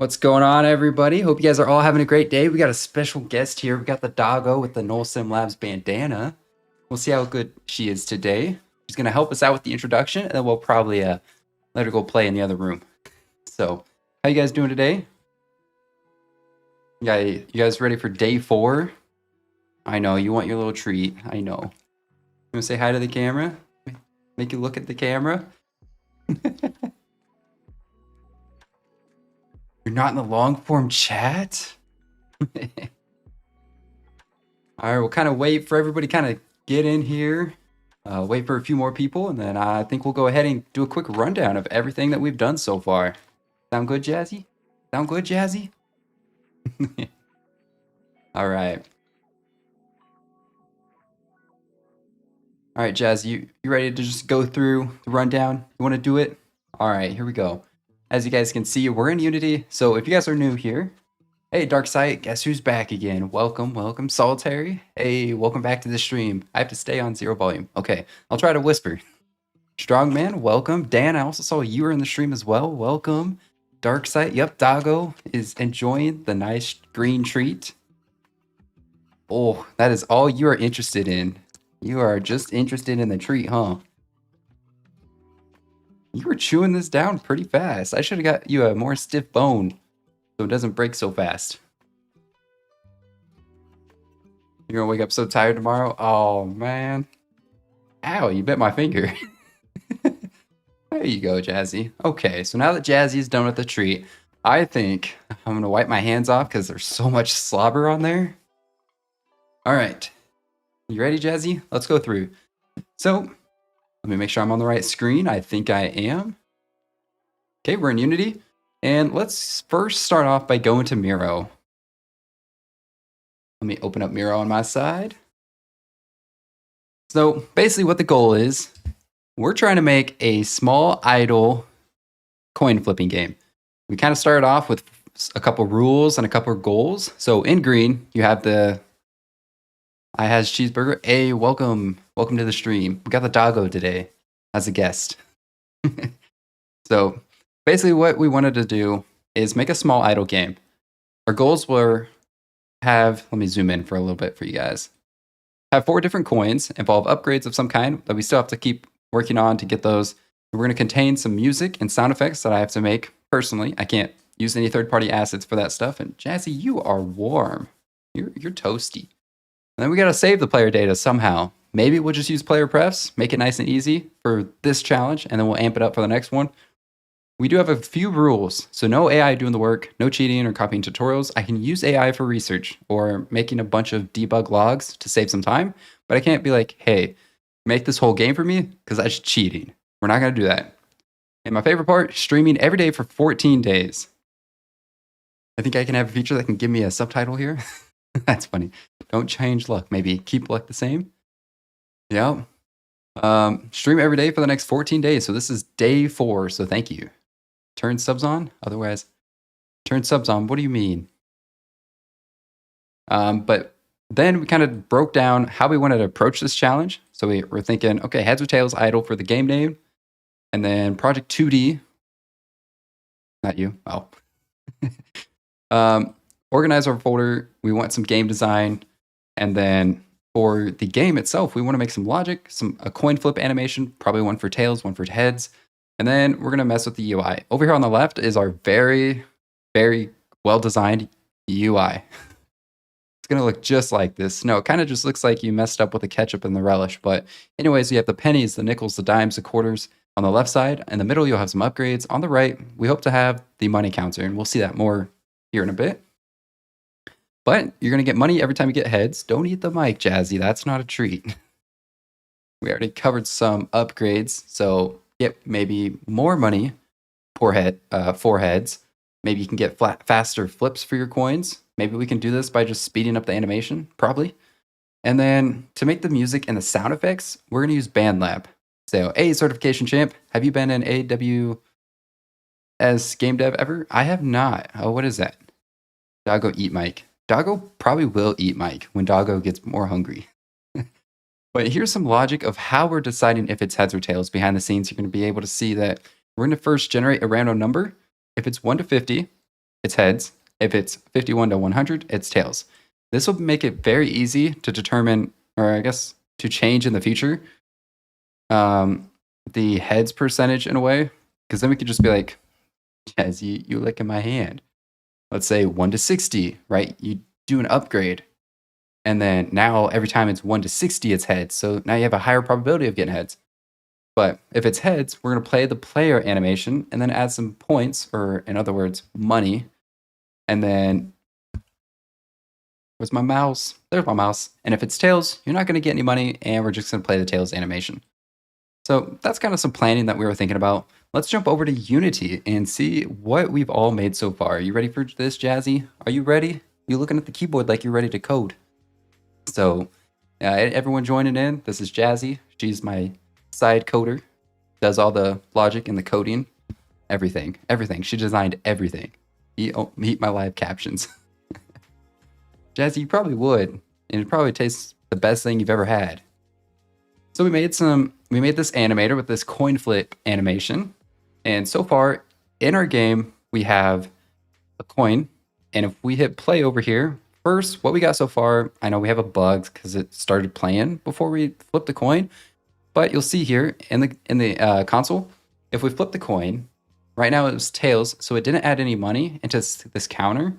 What's going on, everybody? Hope you guys are all having a great day. We got a special guest here. We got the doggo with the NullSimLabs bandana. We'll see how good she is today. She's going to help us out with the introduction, and then we'll probably let her go play in the other room. So, how you guys doing today? You guys ready for day 4? I know, you want your little treat. I know. You want to say hi to the camera? Make you look at the camera? You're not in the long form chat? All right, we'll kind of wait for everybody kind of get in here. Wait for a few more people, and then I think we'll go ahead and do a quick rundown of everything that we've done so far. Sound good, Jazzy? Sound good, Jazzy? All right. All right, Jazz, you ready to just go through the rundown? You want to do it? All right, here we go. As you guys can see, we're in Unity. So if you guys are new here, hey, Darksight, guess who's back again? Welcome, welcome. Solitary, hey, welcome back to the stream. I have to stay on 0 volume. Okay, I'll try to whisper. Strongman, welcome. Dan, I also saw you were in the stream as well. Welcome. Darksight, yep, Doggo is enjoying the nice green treat. Oh, that is all you are interested in. You are just interested in the treat, huh? You were chewing this down pretty fast. I should have got you a more stiff bone so it doesn't break so fast. You're gonna wake up so tired tomorrow? Oh, man. Ow, you bit my finger. There you go, Jazzy. Okay, so now that Jazzy is done with the treat, I think I'm gonna wipe my hands off because there's so much slobber on there. All right. You ready, Jazzy? Let's go through. So, let me make sure I'm on the right screen. I think I am. Okay, we're in Unity. And let's first start off by going to Miro. Let me open up Miro on my side. So basically what the goal is, we're trying to make a small idle coin flipping game. We kind of started off with a couple rules and a couple of goals. So in green, you have the I has cheeseburger. Hey, welcome to the stream. We got the doggo today as a guest. So basically what we wanted to do is make a small idle game. Our goals were let me zoom in for a little bit for you guys. Have 4 different coins, involve upgrades of some kind that we still have to keep working on to get those. We're going to contain some music and sound effects that I have to make personally. I can't use any third-party assets for that stuff. And Jazzy, you are warm. You're toasty. And then we got to save the player data somehow. Maybe we'll just use player prefs, make it nice and easy for this challenge, and then we'll amp it up for the next one. We do have a few rules, so no AI doing the work, no cheating or copying tutorials. I can use AI for research or making a bunch of debug logs to save some time, but I can't be like, hey, make this whole game for me, because that's cheating. We're not going to do that. And my favorite part, streaming every day for 14 days. I think I can have a feature that can give me a subtitle here. That's funny. Don't change luck. Maybe keep luck the same. Yeah. Stream every day for the next 14 days. So this is day 4. So thank you. Turn subs on? Otherwise, turn subs on. What do you mean? But then we kind of broke down how we wanted to approach this challenge. So we were thinking, okay, heads or tails idle for the game name. And then Project 2D. Not you. Oh. Organize our folder. We want some game design. And then for the game itself, we want to make some logic, a coin flip animation, probably one for tails, one for heads. And then we're going to mess with the UI. Over here on the left is our very, very well-designed UI. It's going to look just like this. No, it kind of just looks like you messed up with the ketchup and the relish. But anyways, you have the pennies, the nickels, the dimes, the quarters on the left side. In the middle, you'll have some upgrades. On the right, we hope to have the money counter. And we'll see that more here in a bit. But you're going to get money every time you get heads. Don't eat the mic, Jazzy. That's not a treat. We already covered some upgrades. So get maybe more money for heads. Maybe you can get faster flips for your coins. Maybe we can do this by just speeding up the animation, probably. And then to make the music and the sound effects, we're going to use BandLab. So, hey, certification champ, have you been in AWS game dev ever? I have not. Oh, what is that? Doggo eat mic. Doggo probably will eat Mike when Doggo gets more hungry. But here's some logic of how we're deciding if it's heads or tails. Behind the scenes, you're going to be able to see that we're going to first generate a random number. If it's 1 to 50, it's heads. If it's 51 to 100, it's tails. This will make it very easy to determine, or I guess to change in the future, the heads percentage in a way, because then we could just be like, Jazz, you licking my hand. Let's say 1 to 60, right? You do an upgrade. And then now every time it's 1 to 60, it's heads. So now you have a higher probability of getting heads. But if it's heads, we're going to play the player animation and then add some points, or in other words, money. And then, where's my mouse? There's my mouse. And if it's tails, you're not going to get any money, and we're just going to play the tails animation. So that's kind of some planning that we were thinking about. Let's jump over to Unity and see what we've all made so far. Are you ready for this, Jazzy? Are you ready? You're looking at the keyboard like you're ready to code. So everyone joining in, this is Jazzy. She's my side coder, does all the logic and the coding, everything. She designed everything. Meet my live captions. Jazzy, you probably would, and it probably tastes the best thing you've ever had. So we made this animator with this coin flip animation, and so far in our game we have a coin, and if we hit play over here, first what we got so far, I know we have a bug because it started playing before we flipped the coin, but you'll see here in the console, if we flip the coin, right now it was tails, so it didn't add any money into this counter.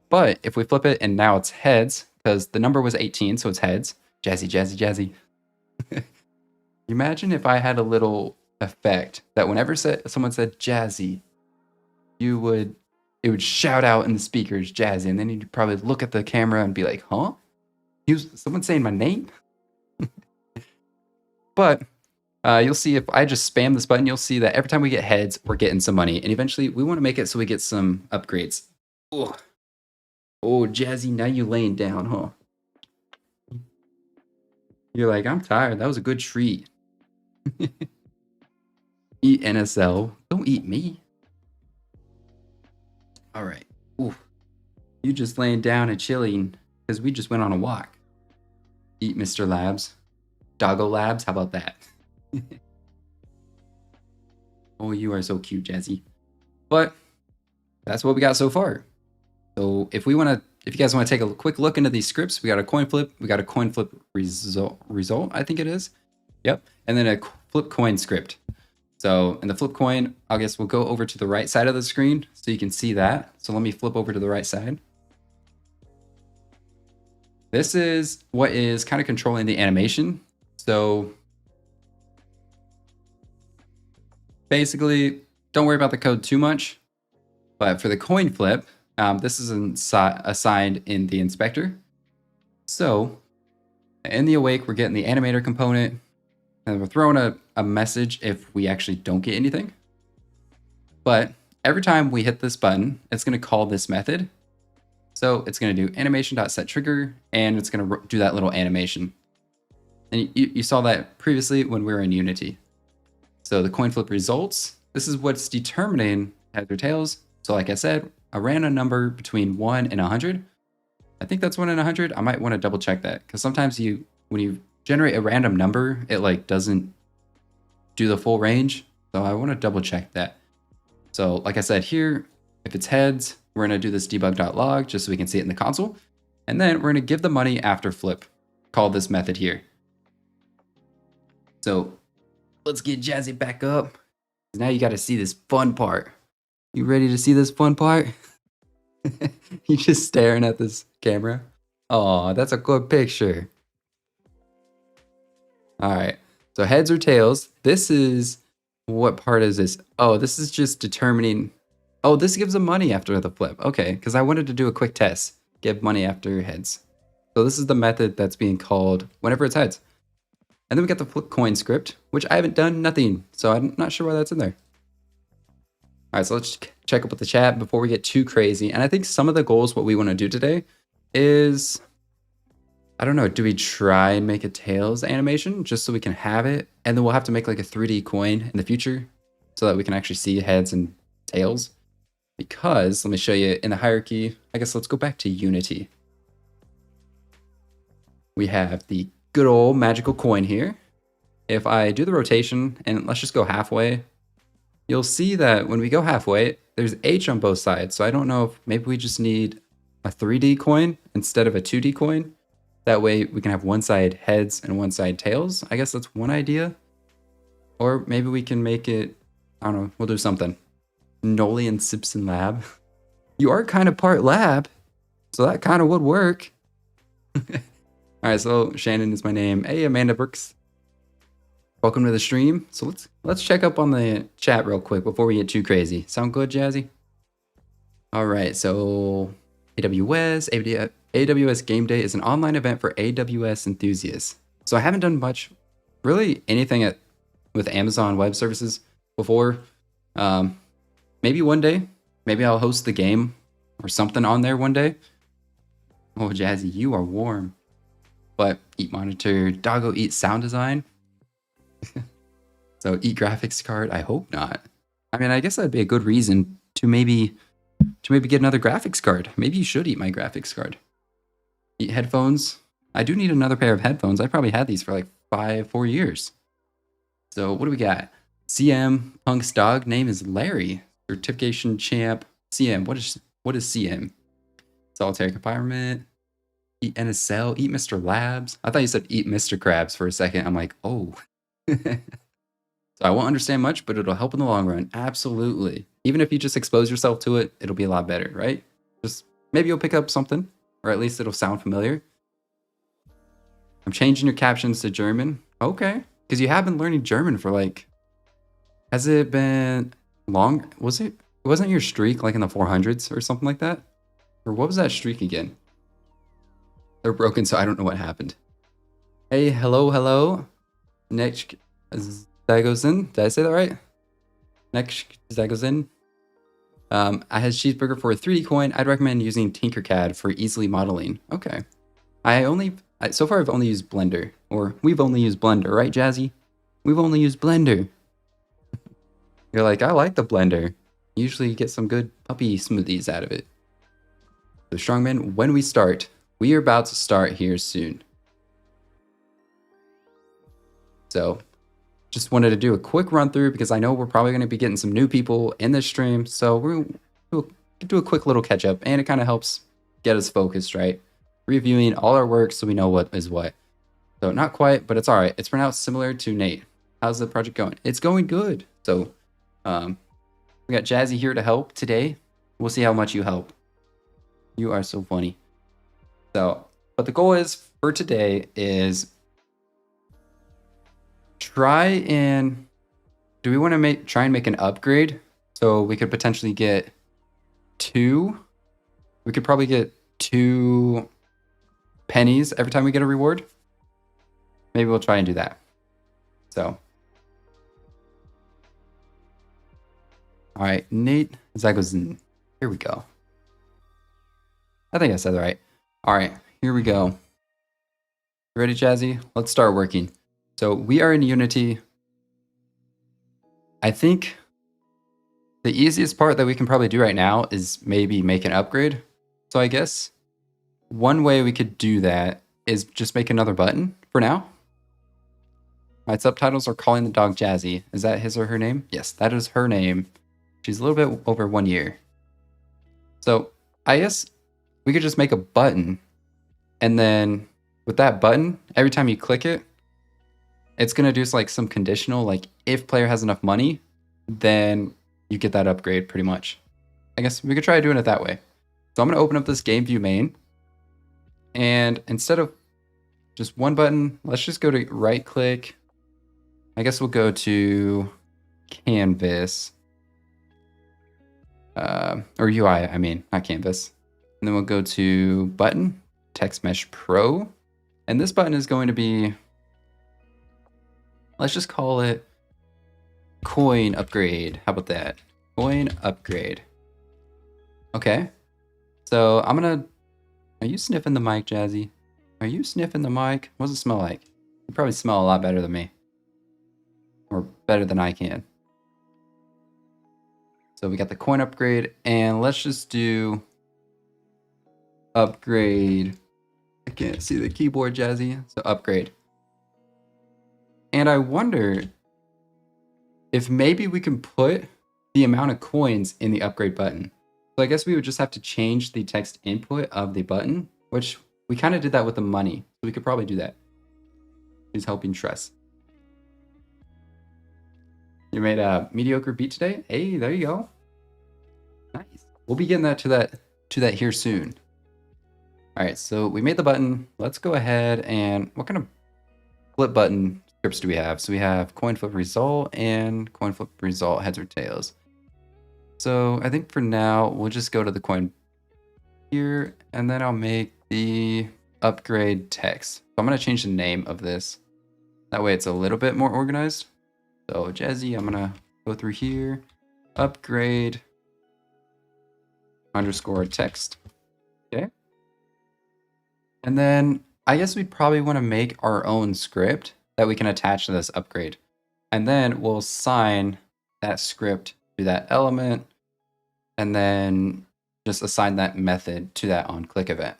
But if we flip it and now it's heads, because the number was 18, so it's heads. Jazzy. Imagine if I had a little effect that whenever someone said Jazzy, it would shout out in the speakers Jazzy, and then you'd probably look at the camera and be like, huh? Someone saying my name? But you'll see if I just spam this button, you'll see that every time we get heads, we're getting some money. And eventually we want to make it so we get some upgrades. Oh, Jazzy, now you laying down, huh? You're like, I'm tired. That was a good treat. Eat NSL. Don't eat me. All right. Ooh. You just laying down and chilling because we just went on a walk. Eat Mr. Labs. Doggo Labs. How about that? Oh, you are so cute, Jazzy. But that's what we got so far. So if you guys want to take a quick look into these scripts, we got a coin flip, we got a coin flip result, I think it is. Yep. And then a flip coin script. So in the flip coin, I guess we'll go over to the right side of the screen so you can see that. So let me flip over to the right side. This is what is kind of controlling the animation. So basically, don't worry about the code too much. But for the coin flip, this is assigned in the inspector. So in the awake, we're getting the animator component, and we're throwing a message if we actually don't get anything. But every time we hit this button, it's going to call this method. So it's going to do animation.setTrigger, and it's going to do that little animation. And you saw that previously when we were in Unity. So the coin flip results, this is what's determining heads or tails. So like I said, a random number between 1 and 100. I think that's 1 and 100. I might want to double check that, because sometimes when you generate a random number, it like doesn't do the full range. So I want to double check that. So like I said here, if it's heads, we're going to do this debug.log just so we can see it in the console. And then we're going to give the money after flip, call this method here. So let's get Jazzy back up. Now you got to see this fun part. You ready to see this fun part? You just staring at this camera. Oh, that's a good picture. All right. So heads or tails. This is, what part is this? Oh, this is just determining. Oh, this gives them money after the flip. Okay, because I wanted to do a quick test. Give money after heads. So this is the method that's being called whenever it's heads. And then we got the flip coin script, which I haven't done nothing. So I'm not sure why that's in there. All right, so let's check up with the chat before we get too crazy. And I think some of the goals, what we want to do today is, I don't know, do we try and make a tails animation just so we can have it? And then we'll have to make like a 3D coin in the future so that we can actually see heads and tails. Because, let me show you in the hierarchy, I guess let's go back to Unity. We have the good old magical coin here. If I do the rotation, and let's just go halfway, you'll see that when we go halfway, there's H on both sides. So I don't know if maybe we just need a 3D coin instead of a 2D coin. That way we can have one side heads and one side tails. I guess that's one idea. Or maybe we can make it, I don't know, we'll do something. NullSimLabs. You are kind of part lab, so that kind of would work. All right, so Shannon is my name. Hey, Amanda Brooks. Welcome to the stream. So let's check up on the chat real quick before we get too crazy. Sound good, Jazzy? All right, so AWS Game Day is an online event for AWS enthusiasts. So I haven't done much, really anything with Amazon Web Services before. Maybe one day, maybe I'll host the game or something on there one day. Oh, Jazzy, you are warm. But eat monitor, doggo eat sound design. So eat graphics card, I hope not. I mean, I guess that'd be a good reason to maybe get another graphics card. Maybe you should eat my graphics card. Eat headphones. I do need another pair of headphones. I probably had these for like 4 years. So what do we got? CM Punk's dog name is Larry. Certification champ. CM. What is CM? Solitary confinement. Eat NSL. Eat Mr. Labs. I thought you said eat Mr. Krabs for a second. I'm like, oh. So I won't understand much, but it'll help in the long run. Absolutely. Even if you just expose yourself to it, it'll be a lot better, right? Just maybe you'll pick up something, or at least it'll sound familiar. I'm changing your captions to German. Okay. Because you have been learning German for like, has it been long? Wasn't your streak like in the 400s or something like that? Or what was that streak again? They're broken, so I don't know what happened. Hey, hello. Next Zagozen. Did I say that right? Next Zagozen. I had cheeseburger for a 3D coin. I'd recommend using Tinkercad for easily modeling. Okay. So far I've only used Blender. Or we've only used Blender, right, Jazzy? We've only used Blender. You're like, I like the Blender. Usually you get some good puppy smoothies out of it. So Strongman, when we start, we are about to start here soon. So just wanted to do a quick run through because I know we're probably going to be getting some new people in this stream. So we're going to do a quick little catch up, and it kind of helps get us focused, right? Reviewing all our work so we know what is what. So not quite, but it's all right. It's pronounced similar to Nate. How's the project going? It's going good. So we got Jazzy here to help today. We'll see how much you help. You are so funny. So, but the goal is for today is try and make an upgrade. So we could potentially get we could probably get 2 pennies every time we get a reward. Maybe we'll try and do that. So, all right, Nate Zagozen. Here we go. I think I said that right. All right, here we go. You ready, Jazzy? Let's start working. So we are in Unity. I think the easiest part that we can probably do right now is maybe make an upgrade. So I guess one way we could do that is just make another button for now. My subtitles are calling the dog Jazzy. Is that his or her name? Yes, that is her name. She's a little bit over 1 year. So I guess we could just make a button. And then with that button, every time you click it, it's going to do like some conditional, like if player has enough money, then you get that upgrade pretty much. I guess we could try doing it that way. So I'm going to open up this game view main. And instead of just one button, let's just go to right click. I guess we'll go to canvas. Or UI, I mean, not canvas. And then we'll go to button, text mesh pro. And this button is going to be, let's just call it coin upgrade. How about that? Coin upgrade. Okay. So I'm gonna, are you sniffing the mic, Jazzy? Are you sniffing the mic? What does it smell like? You probably smell a lot better than me. Or better than I can. So we got the coin upgrade, and let's just do upgrade. I can't see the keyboard, Jazzy. So upgrade. And I wonder, if maybe we can put the amount of coins in the upgrade button. So I guess we would just have to change the text input of the button, which we kind of did that with the money. So we could probably do that. Please help and trust. You made a mediocre beat today? Hey, there you go. Nice. We'll be getting to that here soon. All right, so we made the button. Let's go ahead and what kind of flip button scripts do we have? So we have coin flip result and coin flip result heads or tails. So I think for now, we'll just go to the coin here, and then I'll make the upgrade text. So I'm gonna change the name of this. That way it's a little bit more organized. So Jazzy, I'm gonna go through here, upgrade underscore text, okay? And then I guess we'd probably wanna make our own script that we can attach to this upgrade. And then we'll assign that script to that element, and then just assign that method to that onClick event.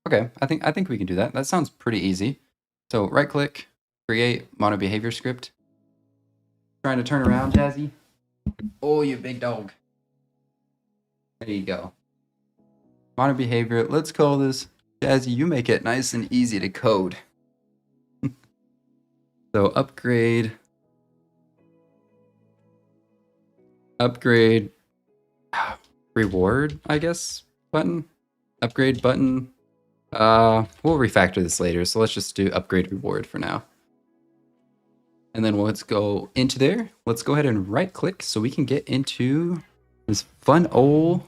Okay, I think we can do that. That sounds pretty easy. So right click, create mono behavior script. Trying to turn around, Jazzy. Oh, you big dog. There you go. Mono behavior, let's call this Jazzy, you make it nice and easy to code. So upgrade reward, I guess, button. Upgrade button. We'll refactor this later, so let's just do upgrade reward for now. And then let's go into there. Let's go ahead and right click so we can get into this fun old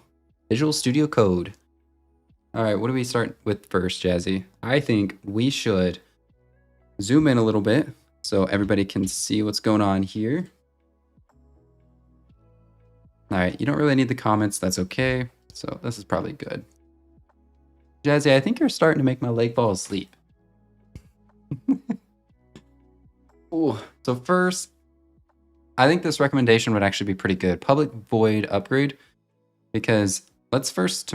Visual Studio Code. All right, what do we start with first, Jazzy? I think we should zoom in a little bit so everybody can see what's going on here. All right, you don't really need the comments, that's okay. So this is probably good. Jazzy, I think you're starting to make my leg fall asleep. Ooh, so first, I think this recommendation would actually be pretty good. Public void upgrade, because let's first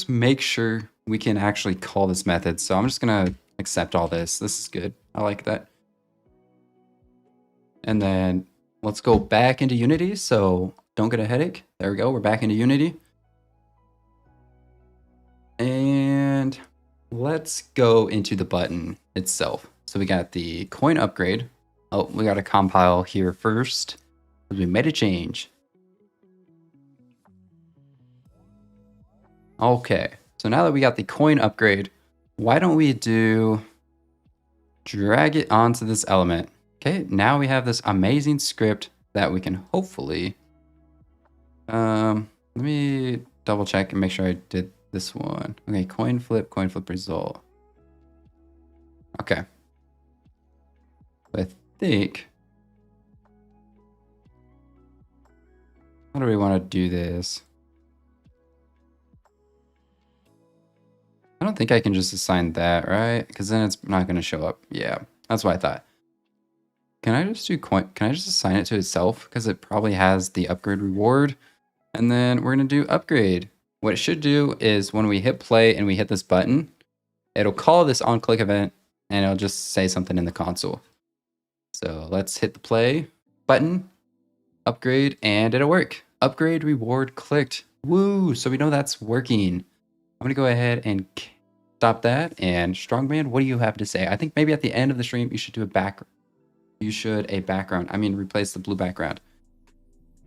make sure we can actually call this method. So I'm just gonna accept all this. This is good. I like that. And then let's go back into Unity. So don't get a headache. There we go. We're back into Unity. And let's go into the button itself. So we got the coin upgrade. Oh, we got to compile here first. We made a change. Okay, so now that we got the coin upgrade, why don't we drag it onto this element? Okay, now we have this amazing script that we can hopefully, let me double check and make sure I did this one. Okay, coin flip result. Okay. I think, how do we want to do this? I don't think I can just assign that, right? Because then it's not going to show up. Yeah, that's what I thought. Can I just do coin? Can I just assign it to itself? Because it probably has the upgrade reward. And then we're going to do upgrade. What it should do is when we hit play and we hit this button, it'll call this onClick event and it'll just say something in the console. So let's hit the play button, upgrade, and it'll work. Upgrade reward clicked. Woo! So we know that's working. I'm gonna go ahead and stop that. And Strongman, what do you have to say? I think maybe at the end of the stream you should do a background. I mean, replace the blue background.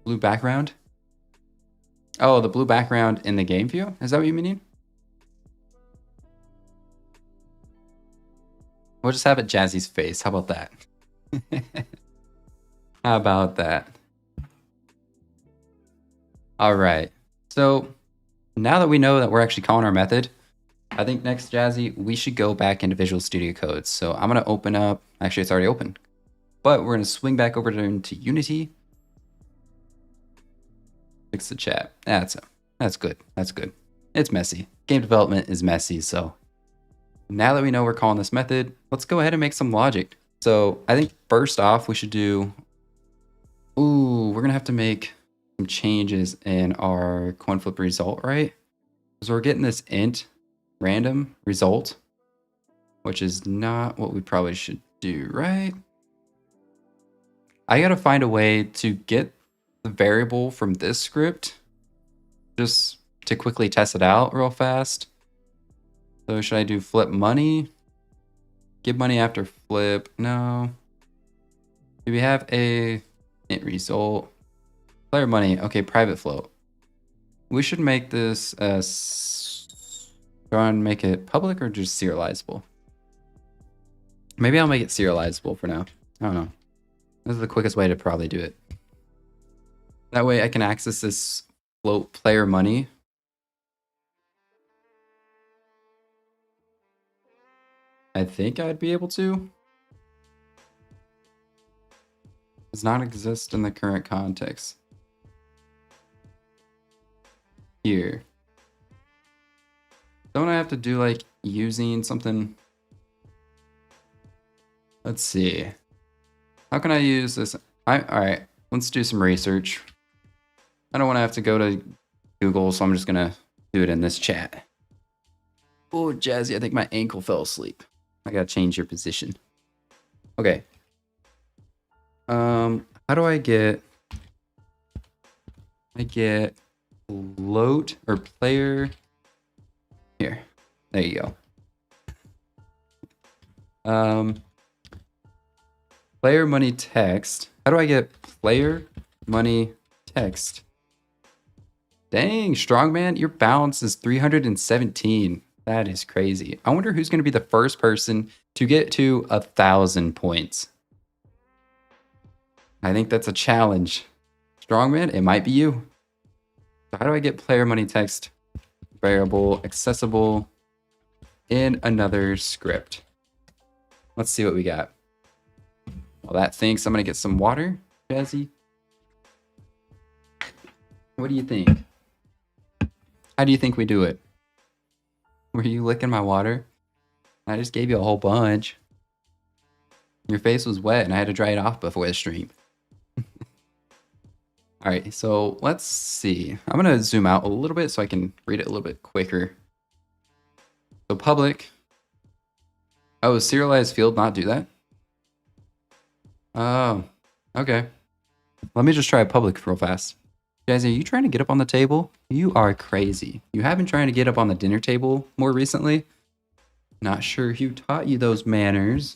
Blue background? Oh, the blue background in the game view? Is that what you mean? We'll just have it Jazzy's face. How about that? How about that? All right. So now that we know that we're actually calling our method, I think next, Jazzy, we should go back into Visual Studio Code. So I'm going to open up, actually it's already open, but we're going to swing back over into Unity. Fix the chat. That's good. That's good. It's messy. Game development is messy. So now that we know we're calling this method, let's go ahead and make some logic. So I think first off, we should do, we're going to have to make some changes in our coin flip result, right? So we're getting this int random result, which is not what we probably should do, right? I gotta find a way to get the variable from this script just to quickly test it out real fast. So should I do flip money? Give money after flip? No. Do we have a int result? Player money. Okay, private float. We should make this try and make it public or just serializable. Maybe I'll make it serializable for now. I don't know. This is the quickest way to probably do it. That way I can access this float player money. I think I'd be able to. Does not exist in the current context. Here. Don't I have to do like using something? Let's see. How can I use this? All right, let's do some research. I don't want to have to go to Google, so I'm just gonna do it in this chat. Oh, Jazzy, I think my ankle fell asleep. I gotta change your position. Okay. How do I get float or player here? There you go. Player money text. How do I get player money text? Dang, Strongman, your balance is 317. That is crazy. I wonder who's going to be the first person to get to 1,000 points. I think that's a challenge. Strongman, it might be you. So how do I get player money text variable accessible in another script? Let's see what we got. Well, that thinks I'm going to get some water, Jazzy. What do you think? How do you think we do it? Were you licking my water? I just gave you a whole bunch. Your face was wet and I had to dry it off before the stream. All right, so let's see. I'm going to zoom out a little bit so I can read it a little bit quicker. So public. Oh, serialized field not do that? Oh, okay. Let me just try public real fast. Guys, are you trying to get up on the table? You are crazy. You have been trying to get up on the dinner table more recently? Not sure who taught you those manners.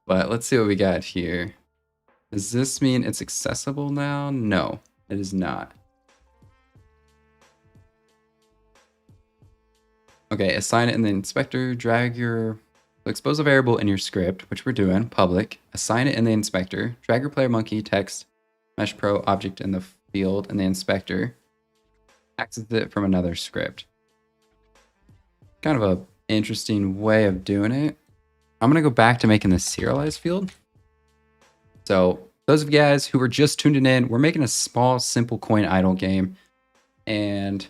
But let's see what we got here. Does this mean it's accessible now? No, it is not. Okay, assign it in the inspector, drag your... expose a variable in your script, which we're doing, public. Assign it in the inspector, drag your player monkey text, mesh pro object in the field in the inspector, access it from another script. Kind of a interesting way of doing it. I'm gonna go back to making the serialized field. So those of you guys who were just tuning in, we're making a small, simple coin idle game. And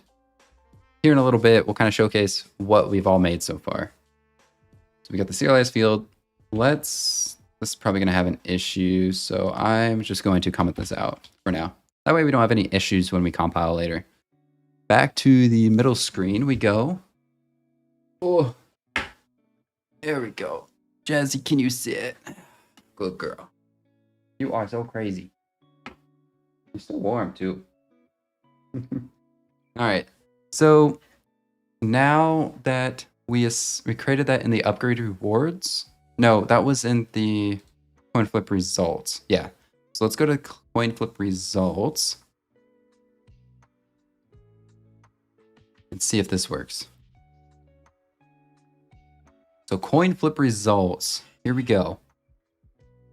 here in a little bit, we'll kind of showcase what we've all made so far. So we got the serialized field. This is probably going to have an issue. So I'm just going to comment this out for now. That way we don't have any issues when we compile later. Back to the middle screen we go. Oh, there we go. Jazzy, can you sit? Good girl. You are so crazy. You're so warm too. All right. So now that we created that in the upgrade rewards. No, that was in the coin flip results. Yeah. So let's go to coin flip results and see if this works. So coin flip results. Here we go.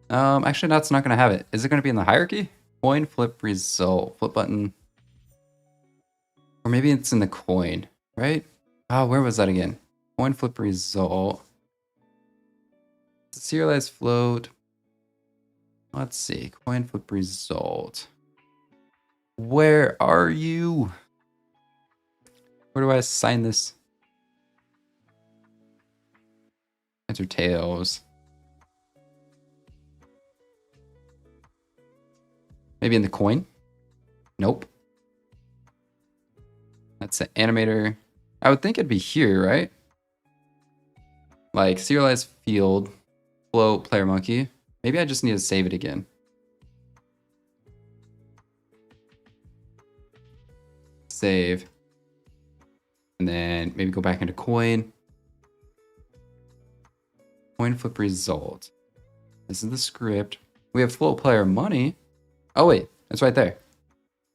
Actually, that's not going to have it. Is it going to be in the hierarchy? Coin flip result. Flip button. Or maybe it's in the coin, right? Oh, where was that again? Coin flip result. Serialized float. Let's see. Coin flip result. Where are you? Where do I assign this? Heads or tails? Maybe in the coin? Nope. That's the animator. I would think it'd be here, right? Like serialized field, float, player monkey. Maybe I just need to save it again. Save. And then maybe go back into coin. Coin flip result. This is the script. We have float player money. Oh wait, it's right there.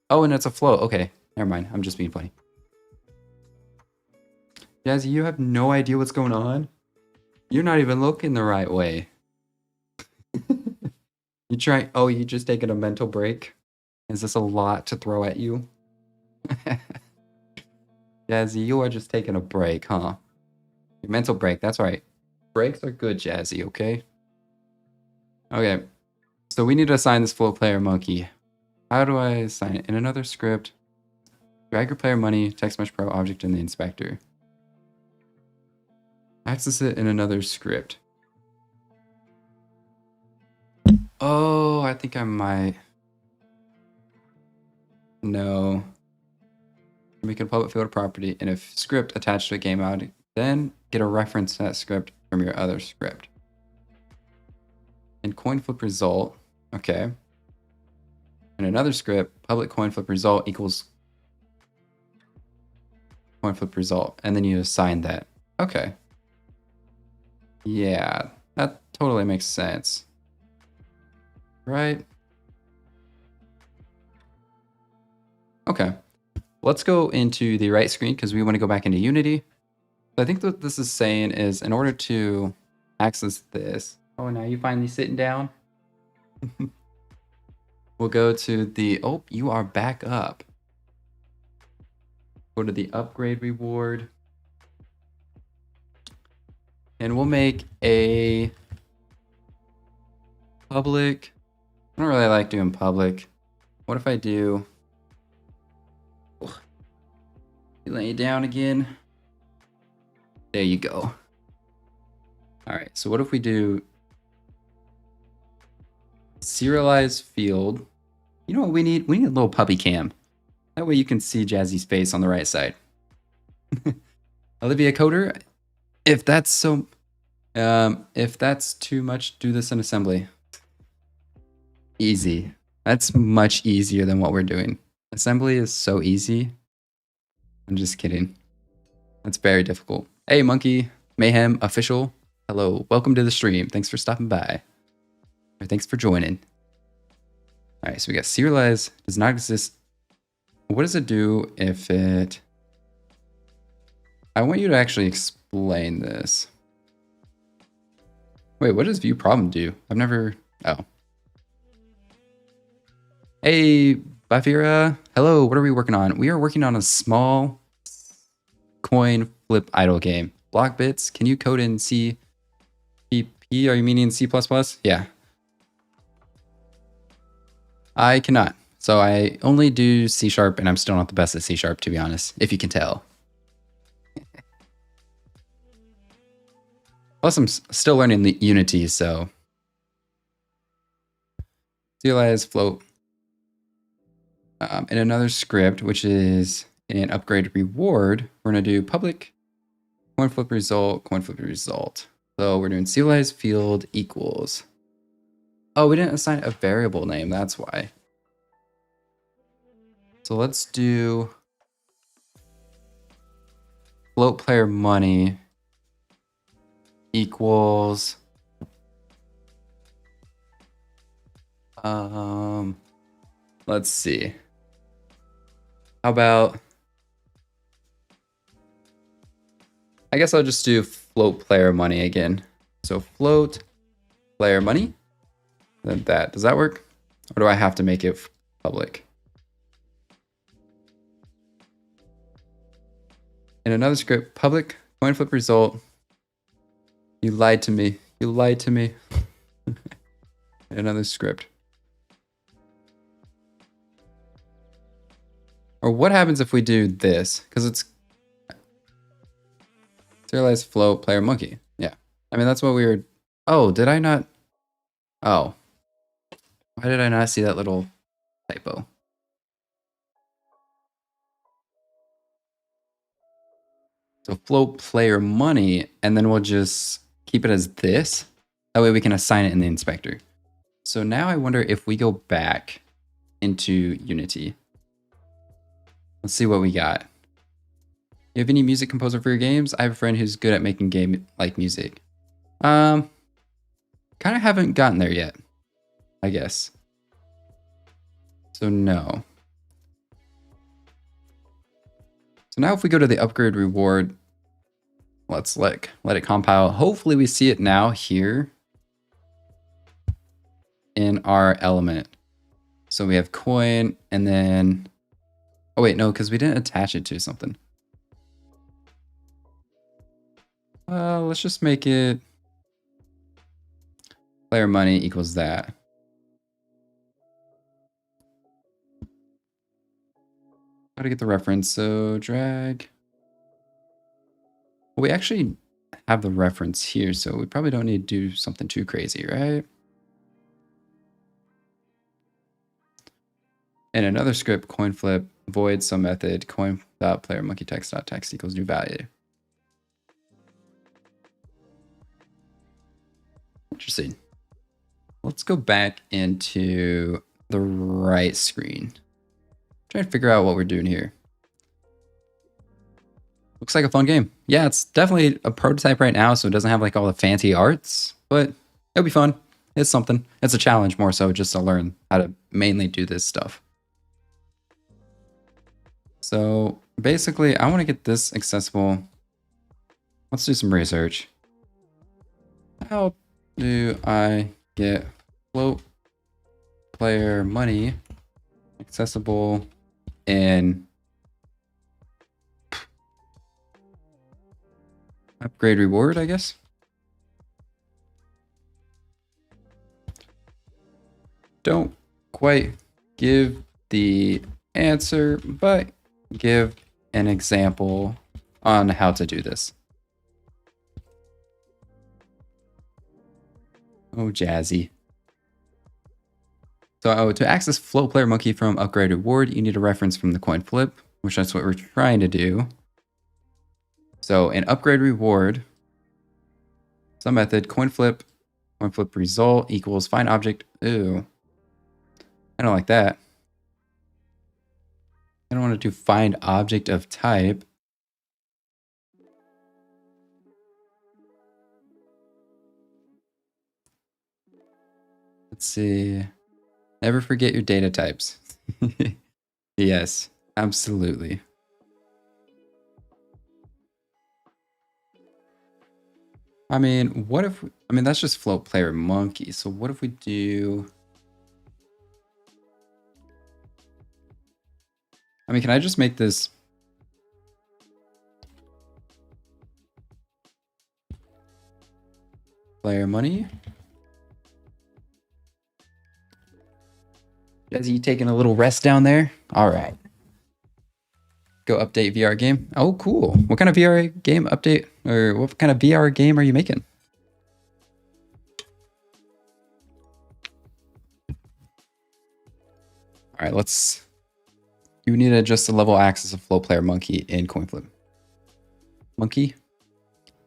Oh, and it's a float. Okay, never mind. I'm just being funny. Jazzy, you have no idea what's going on? You're not even looking the right way. You try. Oh, you just taking a mental break? Is this a lot to throw at you? Jazzy, you are just taking a break, huh? Your mental break, that's right. Breaks are good, Jazzy, okay? Okay, so we need to assign this float player monkey. How do I assign it? In another script, drag your player money, text mesh pro object in the inspector. Access it in another script. Oh, I think I might. No. Make it a public field property, and if script attached to a game object, then get a reference to that script from your other script. And coin flip result, okay. In another script, public coin flip result equals coin flip result, and then you assign that. Okay. Yeah, that totally makes sense. Right? Okay. Let's go into the right screen because we want to go back into Unity. So I think what this is saying is in order to access this. Oh, now you finally sitting down? We'll go to the, oh, you are back up. Go to the upgrade reward. And we'll make a public. I don't really like doing public. What if I do, you lay it down again? There you go. All right, so what if we do serialize field? You know what we need? We need a little puppy cam. That way you can see Jazzy's face on the right side. Olivia Coder, if that's too much, do this in assembly. Easy. That's much easier than what we're doing. Assembly is so easy. I'm just kidding. That's very difficult. Hey, Monkey Mayhem Official. Hello. Welcome to the stream. Thanks for stopping by. Or thanks for joining. All right, so we got serialize does not exist. What does it do if it... I want you to actually explain this. Wait, what does view problem do? I've never... Oh. Hey, Bafira. Hello, what are we working on? We are working on a small coin flip idle game. Block bits, can you code in C++? Are you meaning C++? Yeah. I cannot. So I only do C#, and I'm still not the best at C#, to be honest, if you can tell. Plus, I'm still learning the Unity, so. Serialize float. In another script, which is an upgrade reward, we're going to do public coin flip result, coin flip result. So we're doing serialize field equals. Oh, we didn't assign a variable name. That's why. So let's do float player money equals let's see. How about, I guess I'll just do float player money again. So float player money, then that. Does that work? Or do I have to make it public? In another script, public coin flip result. You lied to me. You lied to me. In another script. Or what happens if we do this? Because it's serialize float player monkey. Yeah. I mean, that's what we were. Oh, did I not? Oh. Why did I not see that little typo? So float player money, and then we'll just keep it as this. That way we can assign it in the inspector. So now I wonder if we go back into Unity. Let's see what we got. You have any music composer for your games? I have a friend who's good at making game-like music. Kind of haven't gotten there yet, I guess. So no. So now if we go to the upgrade reward, let's let it compile. Hopefully we see it now here in our element. So we have coin and then, oh wait, no, because we didn't attach it to something. Let's just make it player money equals that. How to get the reference? So drag. Well, we actually have the reference here, so we probably don't need to do something too crazy, right? In another script, coin flip, void some method, coin dot player monkey text dot text equals new value. Interesting. Let's go back into the right screen. Trying to figure out what we're doing here. Looks like a fun game. Yeah, it's definitely a prototype right now, so it doesn't have like all the fancy arts, but it'll be fun. It's something. It's a challenge more so just to learn how to mainly do this stuff. So basically, I want to get this accessible. Let's do some research. How do I get float player money accessible in upgrade reward, I guess? Don't quite give the answer, but give an example on how to do this. Oh, jazzy. So to access float player monkey from upgrade reward, you need a reference from the coin flip, which that's what we're trying to do. So in upgrade reward, some method coin flip result equals find object. Ooh, I don't like that. I don't want to do find object of type. Let's see. Never forget your data types. Yes, absolutely. I mean, what if, I mean, that's just float player monkey. So what if we do, I mean, can I just make this player money? Jazzy, you taking a little rest down there? All right. Go update VR game. Oh, cool. What kind of VR game update, or what kind of VR game are you making? All right, let's, you need to adjust the level axis of float player monkey in coin flip. Monkey?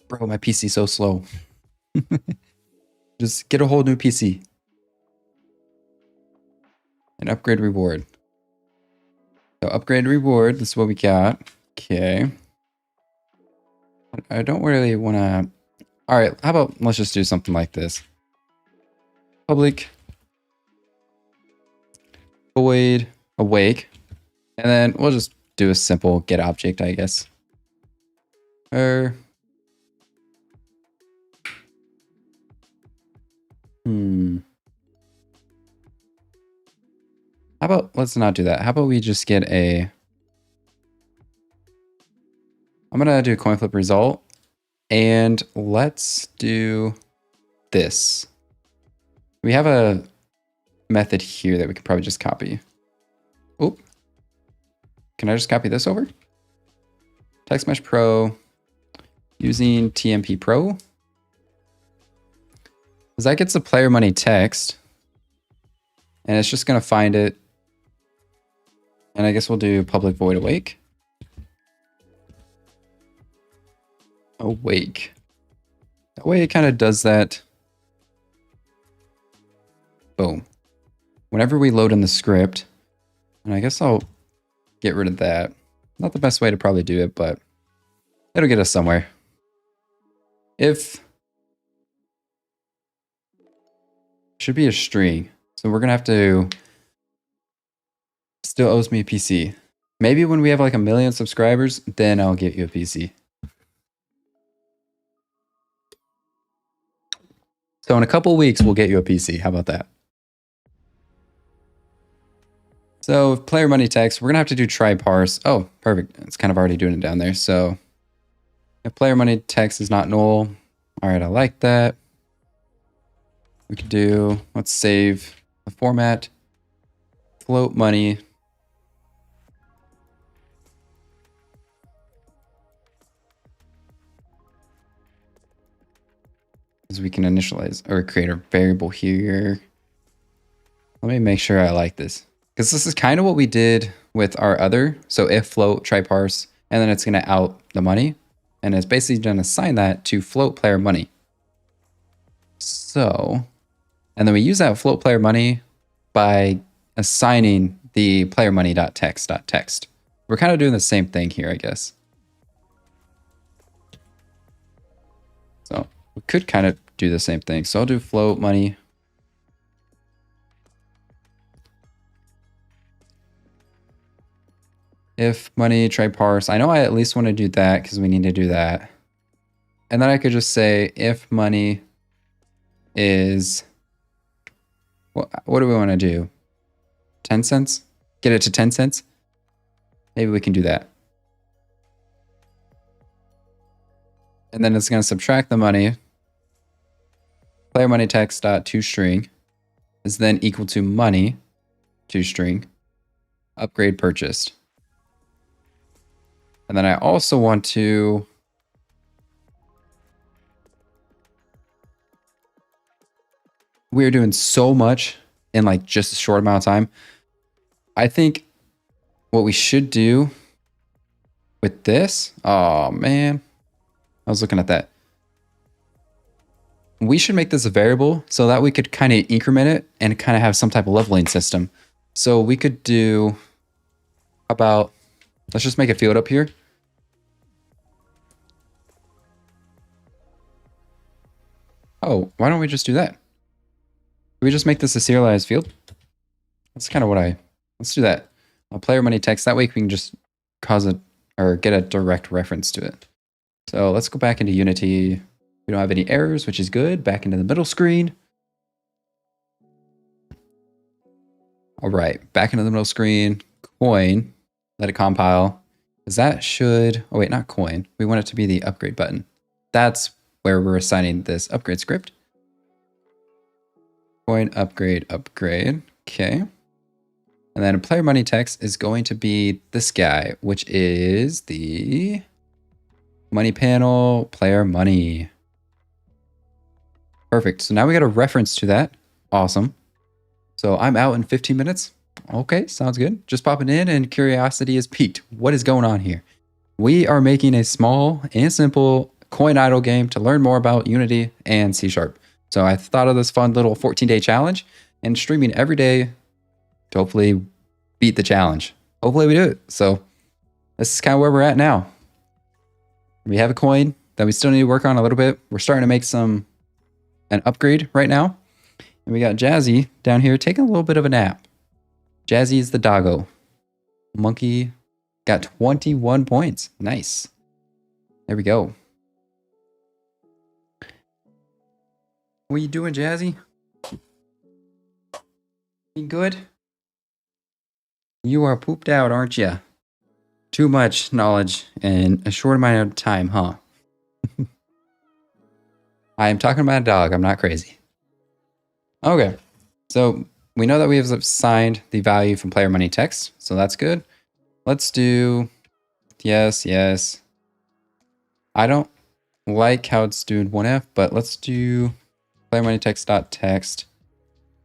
Bro, my PC's so slow. Just get a whole new PC. And upgrade reward. So upgrade reward, this is what we got. Okay. I don't really want to... All right, how about let's just do something like this. Public void awake. And then we'll just do a simple get object, I guess. How about, let's not do that. How about we just get a, I'm going to do a coin flip result and let's do this. We have a method here that we could probably just copy. Oh, can I just copy this over? Text Mesh Pro using TMP Pro. Because that gets the player money text and it's just going to find it. And I guess we'll do public void awake. Awake. That way it kind of does that. Boom. Whenever we load in the script, and I guess I'll get rid of that. Not the best way to probably do it, but it'll get us somewhere. If should be a string. So we're gonna have to still owes me a PC. Maybe when we have like 1 million subscribers, then I'll get you a PC. So in a couple weeks, we'll get you a PC. How about that? So player money text, we're gonna have to do try parse. Oh, perfect. It's kind of already doing it down there. So if player money text is not null, all right, I like that. We could do, let's save the format, float money. As we can initialize or create a variable here. Let me make sure I like this. Because this is kind of what we did with our other. So if float, try parse, and then it's going to out the money. And it's basically going to assign that to float player money. So, and then we use that float player money by assigning the player money.text.text. We're kind of doing the same thing here, I guess. So we could kind of do the same thing. So I'll do float money. If money, try parse. I know I at least want to do that because we need to do that. And then I could just say if money is, what do we want to do? 10 cents? Get it to 10 cents? Maybe we can do that. And then it's going to subtract the money. Player money text dot toString is then equal to money toString upgrade purchased. And then I also want to we are doing so much in like just a short amount of time. I think what we should do with this, oh man, I was looking at that. We should make this a variable so that we could kind of increment it and kind of have some type of leveling system. So we could do about, let's just make a field up here. Oh, why don't we just do that? Can we just make this a serialized field? That's kind of what let's do that. I'll player money text. That way we can just cause it or get a direct reference to it. So let's go back into Unity. We don't have any errors, which is good. Back into the middle screen. All right, back into the middle screen. Coin, let it compile. Because that should, oh wait, not coin. We want it to be the upgrade button. That's where we're assigning this upgrade script. Coin, upgrade. Okay. And then player money text is going to be this guy, which is the money panel, player money. Perfect. So now we got a reference to that. Awesome. So I'm out in 15 minutes. Okay, sounds good. Just popping in and curiosity is piqued. What is going on here? We are making a small and simple coin idle game to learn more about Unity and C#. So I thought of this fun little 14-day challenge and streaming every day to hopefully beat the challenge. Hopefully we do it. So this is kind of where we're at now. We have a coin that we still need to work on a little bit. We're starting to make an upgrade right now. And we got Jazzy down here taking a little bit of a nap. Jazzy is the doggo. Monkey got 21 points. Nice. There we go. What are you doing, Jazzy? You good? You are pooped out, aren't you? Too much knowledge in a short amount of time, huh? I am talking about a dog. I'm not crazy. Okay. So we know that we have assigned the value from player money text. So that's good. Let's do yes, yes. I don't like how it's doing 1F, but let's do player money text.text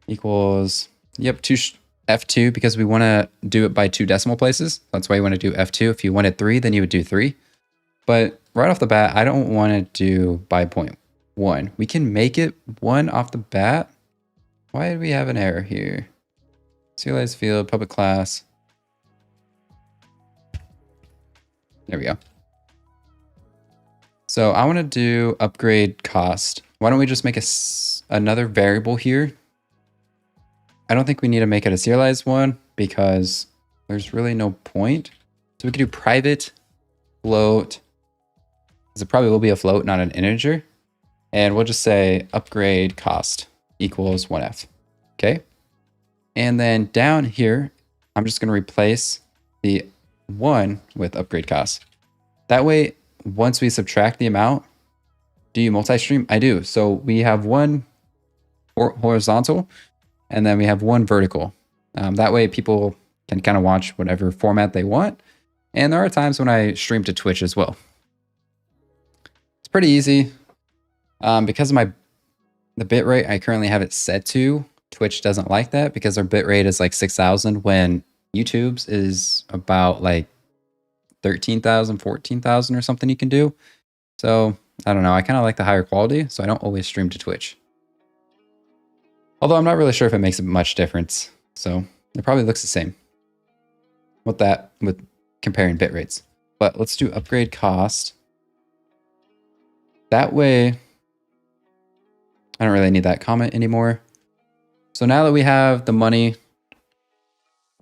equals, yep, F2 because we want to do it by 2 decimal places. That's why you want to do F2. If you wanted 3, then you would do 3. But right off the bat, I don't want to do by 0.1. We can make it 1 off the bat. why do we have an error here? Serialized field, public class. There we go. So I want to do upgrade cost. Why don't we just make another variable here? I don't think we need to make it a serialized one because there's really no point. So we could do private float, because it probably will be a float, not an integer. And we'll just say upgrade cost equals 1f. Okay. And then down here, I'm just going to replace the 1 with upgrade cost. That way, once we subtract the amount, do you multi-stream? I do. So we have one horizontal and then we have one vertical. That way people can kind of watch whatever format they want. And there are times when I stream to Twitch as well. It's pretty easy. Because of the bitrate I currently have it set to, Twitch doesn't like that because their bitrate is like 6,000 when YouTube's is about like 13,000, 14,000 or something you can do. So I don't know. I kind of like the higher quality, so I don't always stream to Twitch. Although I'm not really sure if it makes much difference. So it probably looks the same with comparing bit rates. But let's do upgrade cost. That way, I don't really need that comment anymore. So now that we have the money,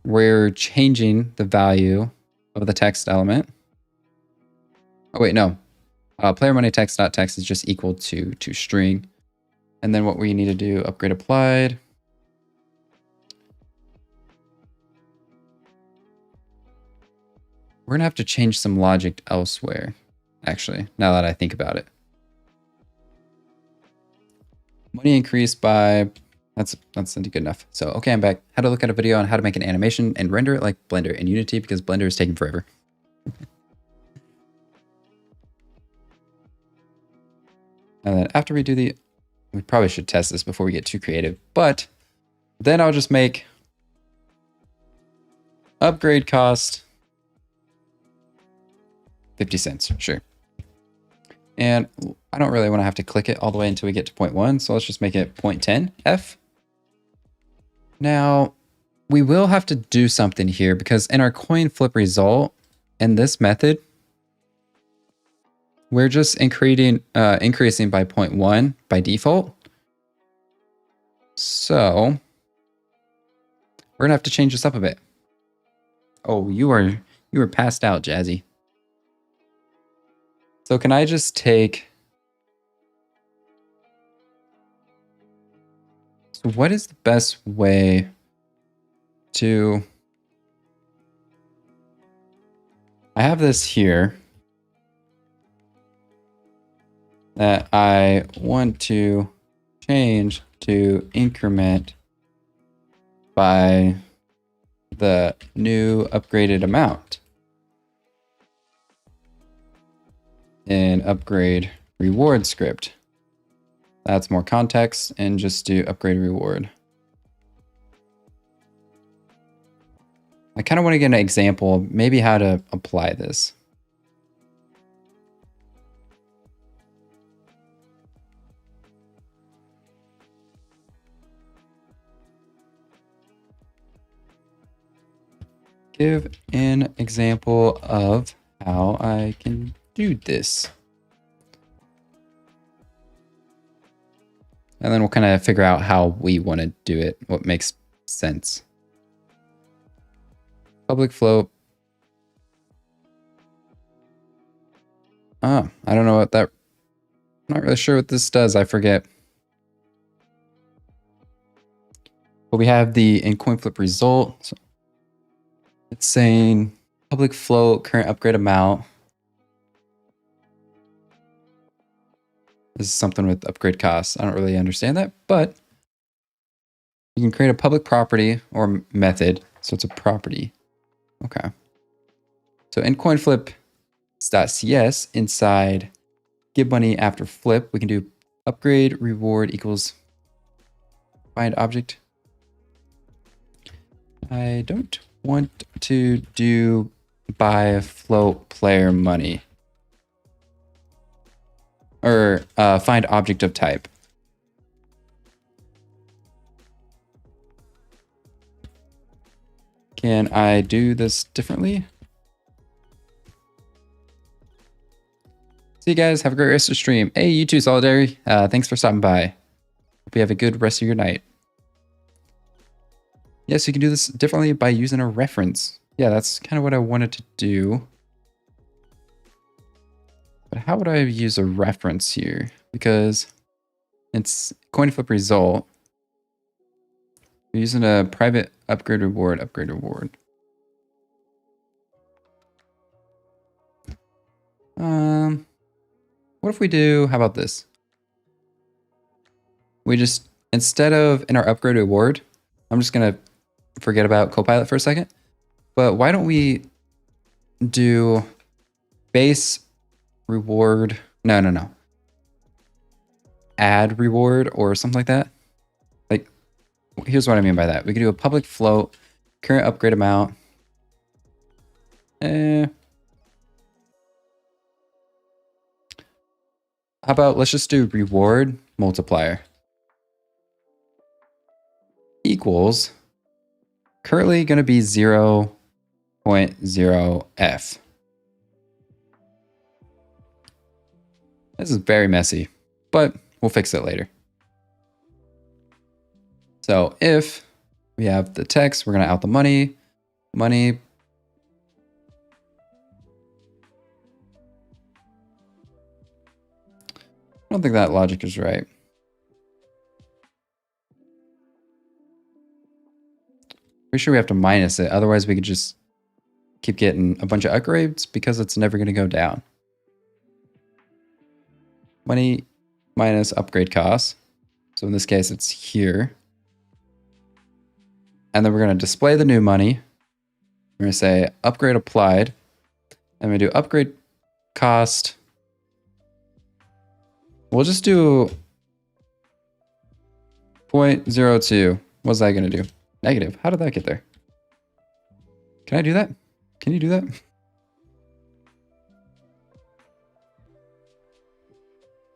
we're changing the value of the text element. Oh wait, no. Player money text.text is just equal to string. And then what we need to do, upgrade applied. We're gonna have to change some logic elsewhere, actually, now that I think about it. Money increased by, that's good enough. So, okay, I'm back. How to look at a video on how to make an animation and render it like Blender and Unity because Blender is taking forever. And then after we do we probably should test this before we get too creative, but then I'll just make upgrade cost 50 cents, sure. And I don't really want to have to click it all the way until we get to 0.1. So let's just make it 0.10 F. Now we will have to do something here because in our coin flip result in this method, we're just increasing by 0.1 by default. So we're gonna have to change this up a bit. Oh, you were passed out, Jazzy. So can I just take... So what is the best way to... I have this here that I want to change to increment by the new upgraded amount. In upgrade reward script. That's more context and just do upgrade reward. I kind of want to get an example, maybe how to apply this. Give an example of how I can do this. And then we'll kind of figure out how we want to do it, what makes sense. Public float. Oh, I don't know what that... I'm not really sure what this does, I forget. But we have the in coin flip result. So it's saying public float, current upgrade amount. This is something with upgrade costs. I don't really understand that, but you can create a public property or method. So it's a property. Okay. So in coinflip.cs inside give money after flip, we can do upgrade reward equals find object. I don't want to do buy float player money. Or find object of type. Can I do this differently? See you guys. Have a great rest of the stream. Hey, you too, Solidary. Thanks for stopping by. Hope you have a good rest of your night. Yes, you can do this differently by using a reference. Yeah, that's kind of what I wanted to do. But how would I use a reference here? Because it's coin flip result. We're using a private upgrade reward, What if we do, how about this? We just, instead of in our upgrade reward, I'm just gonna forget about Copilot for a second. But why don't we do base reward? No. Add reward or something like that. Like, here's what I mean by that. We could do a public float, current upgrade amount. How about let's just do reward multiplier equals currently going to be 0.0f. This is very messy, but we'll fix it later. So if we have the text, we're going to out the money. I don't think that logic is right. Pretty sure we have to minus it. Otherwise, we could just keep getting a bunch of upgrades because it's never going to go down. Money minus upgrade costs. So in this case, it's here. And then we're going to display the new money. We're going to say upgrade applied. And we do upgrade cost. We'll just do 0.02. What's that going to do? Negative. How did that get there? Can I do that? Can you do that?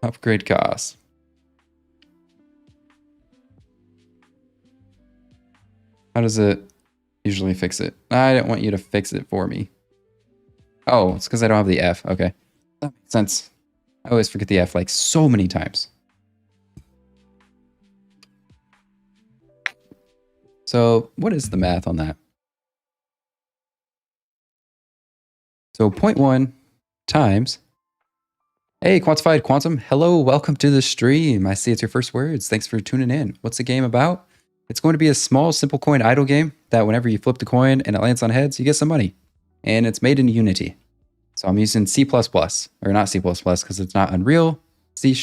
Upgrade cost. How does it usually fix it? I don't want you to fix it for me. Oh, it's because I don't have the F. Okay. That makes sense. I always forget the F like so many times. So what is the math on that? So 0.1 times. Hey, Quantified Quantum. Hello, welcome to the stream. I see it's your first words. Thanks for tuning in. What's the game about? It's going to be a small, simple coin idle game that whenever you flip the coin and it lands on heads, you get some money. And it's made in Unity. So I'm using C++, or not C++ because it's not Unreal, C#.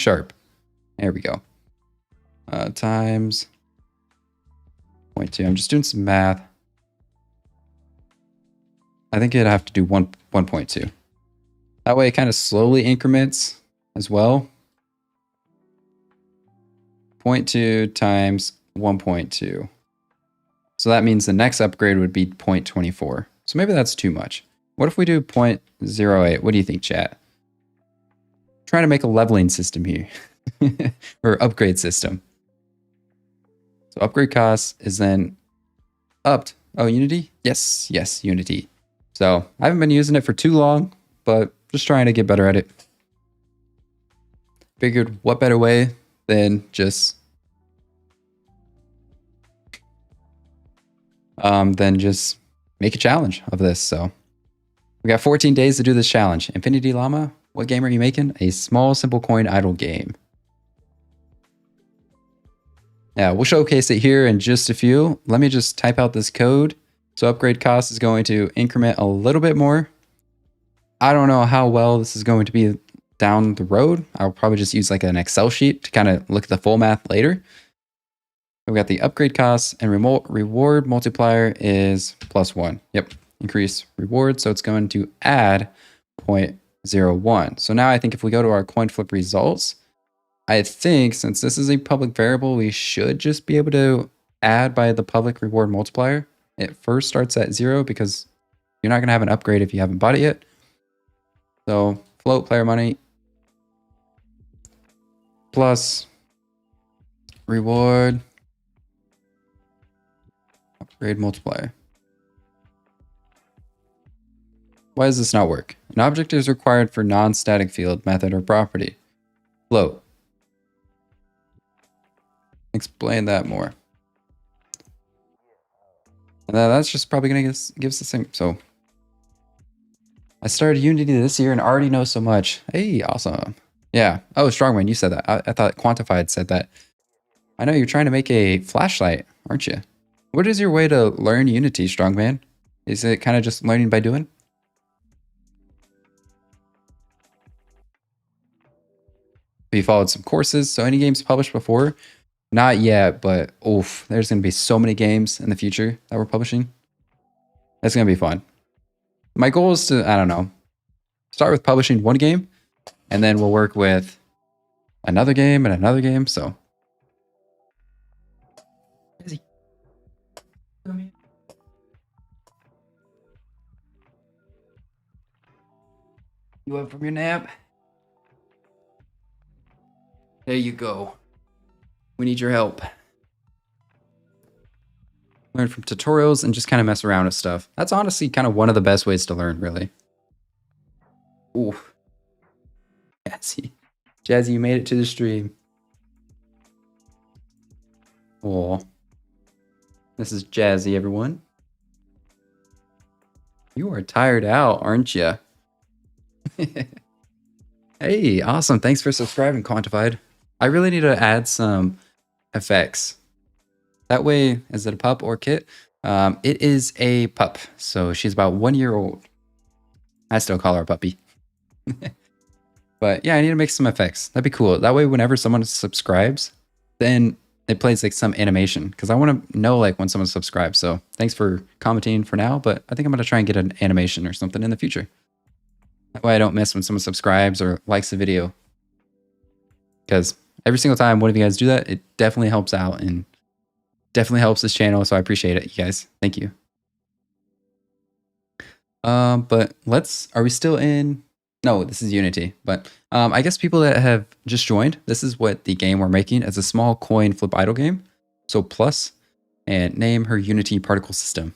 There we go. Times 0.2. I'm just doing some math. I think it'd have to do 1.2. That way it kind of slowly increments as well. 0.2 times 1.2. So that means the next upgrade would be 0.24. So maybe that's too much. What if we do 0.08? What do you think, chat? Trying to make a leveling system here. Or upgrade system. So upgrade cost is then upped. Oh, Unity? Yes, Unity. So I haven't been using it for too long, but just trying to get better at it. Figured what better way than just make a challenge of this. So we got 14 days to do this challenge. Infinity Llama, what game are you making? A small, simple coin idle game. Yeah, we'll showcase it here in just a few. Let me just type out this code. So upgrade cost is going to increment a little bit more. I don't know how well this is going to be down the road. I'll probably just use like an Excel sheet to kind of look at the full math later. We've got the upgrade costs and reward multiplier is +1. Yep, increase reward. So it's going to add 0.01. So now I think if we go to our coin flip results, I think since this is a public variable, we should just be able to add by the public reward multiplier. It first starts at 0 because you're not going to have an upgrade if you haven't bought it yet. So float player money plus reward upgrade multiplier. Why does this not work? An object is required for non-static field, method, or property. Float. Explain that more. And that's just probably going to give us the same. So I started Unity this year and already know so much. Hey, awesome. Yeah. Oh, Strongman, you said that. I thought Quantified said that. I know you're trying to make a flashlight, aren't you? What is your way to learn Unity, Strongman? Is it kind of just learning by doing? Have you followed some courses? So any games published before? Not yet, but oof, there's going to be so many games in the future that we're publishing. That's going to be fun. My goal is to, I don't know, start with publishing one game, and then we'll work with another game and another game, so. You up from your nap? There you go. We need your help. Learn from tutorials and just kind of mess around with stuff. That's honestly kind of one of the best ways to learn, really. Ooh. Jazzy. Jazzy, you made it to the stream. Oh. This is Jazzy, everyone. You are tired out, aren't you? Hey, awesome. Thanks for subscribing, Quantified. I really need to add some effects. That way, is it a pup or kit? It is a pup. So she's about 1 year old. I still call her a puppy. But yeah, I need to make some effects. That'd be cool. That way, whenever someone subscribes, then it plays like some animation. Because I want to know like when someone subscribes. So thanks for commenting for now. But I think I'm going to try and get an animation or something in the future. That way I don't miss when someone subscribes or likes the video. Because every single time one of you guys do that, it definitely helps out and definitely helps this channel. So I appreciate it, you guys. Thank you. But are we still in? No, this is Unity. But I guess people that have just joined, this is what the game we're making as a small coin flip idle game. So plus, and name her Unity particle system.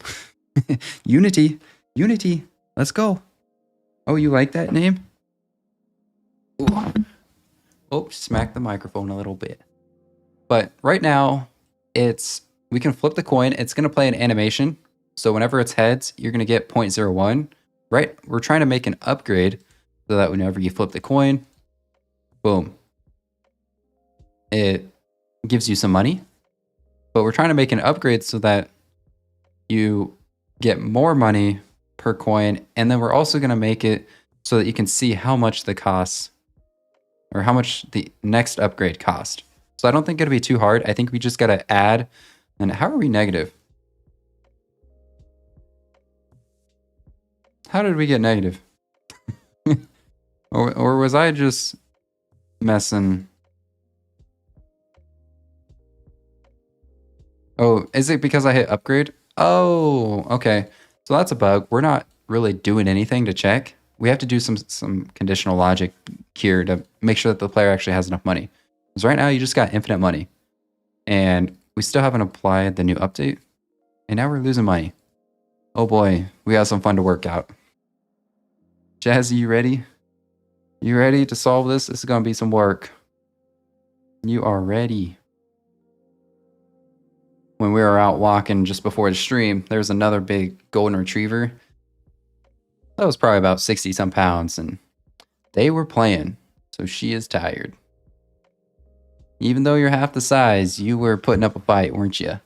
Unity, let's go. Oh, you like that name? Ooh. Oh, smack the microphone a little bit. But right now, we can flip the coin. It's going to play an animation. So whenever it's heads, you're going to get 0.01, right? We're trying to make an upgrade so that whenever you flip the coin, boom, it gives you some money. But we're trying to make an upgrade so that you get more money per coin. And then we're also going to make it so that you can see how much the costs or how much the next upgrade cost. So I don't think it'll be too hard. I think we just got to add. And how are we negative? How did we get negative? or was I just messing? Oh, is it because I hit upgrade? Oh, okay. So that's a bug. We're not really doing anything to check. We have to do some conditional logic here to make sure that the player actually has enough money. Because right now you just got infinite money. And we still haven't applied the new update. And now we're losing money. Oh boy, we got some fun to work out. Jazzy, you ready? You ready to solve this? This is going to be some work. You are ready. When we were out walking just before the stream, there was another big golden retriever. That was probably about 60 some pounds, and they were playing. So she is tired. Even though you're half the size, you were putting up a fight, weren't you?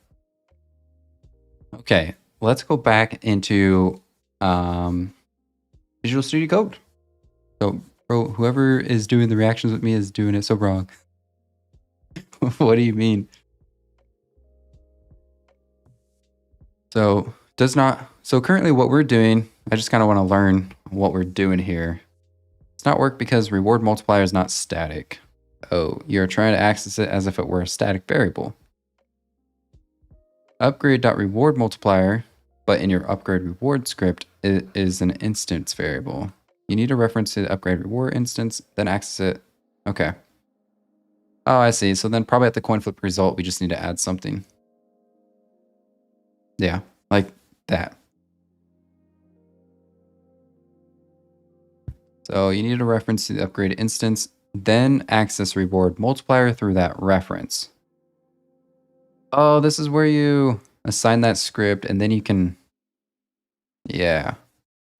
Okay, let's go back into Visual Studio Code. So, bro, whoever is doing the reactions with me is doing it so wrong. What do you mean? So currently what we're doing, I just kind of want to learn what we're doing here. It's not work because reward multiplier is not static. Oh, you're trying to access it as if it were a static variable. Upgrade.reward multiplier, but in your upgrade reward script, it is an instance variable. You need to reference the upgrade reward instance, then access it. Okay. Oh, I see. So then probably at the coin flip result, we just need to add something. Yeah, like that. So you need a reference to the upgraded instance, then access reward multiplier through that reference. Oh, this is where you assign that script and then you can, yeah.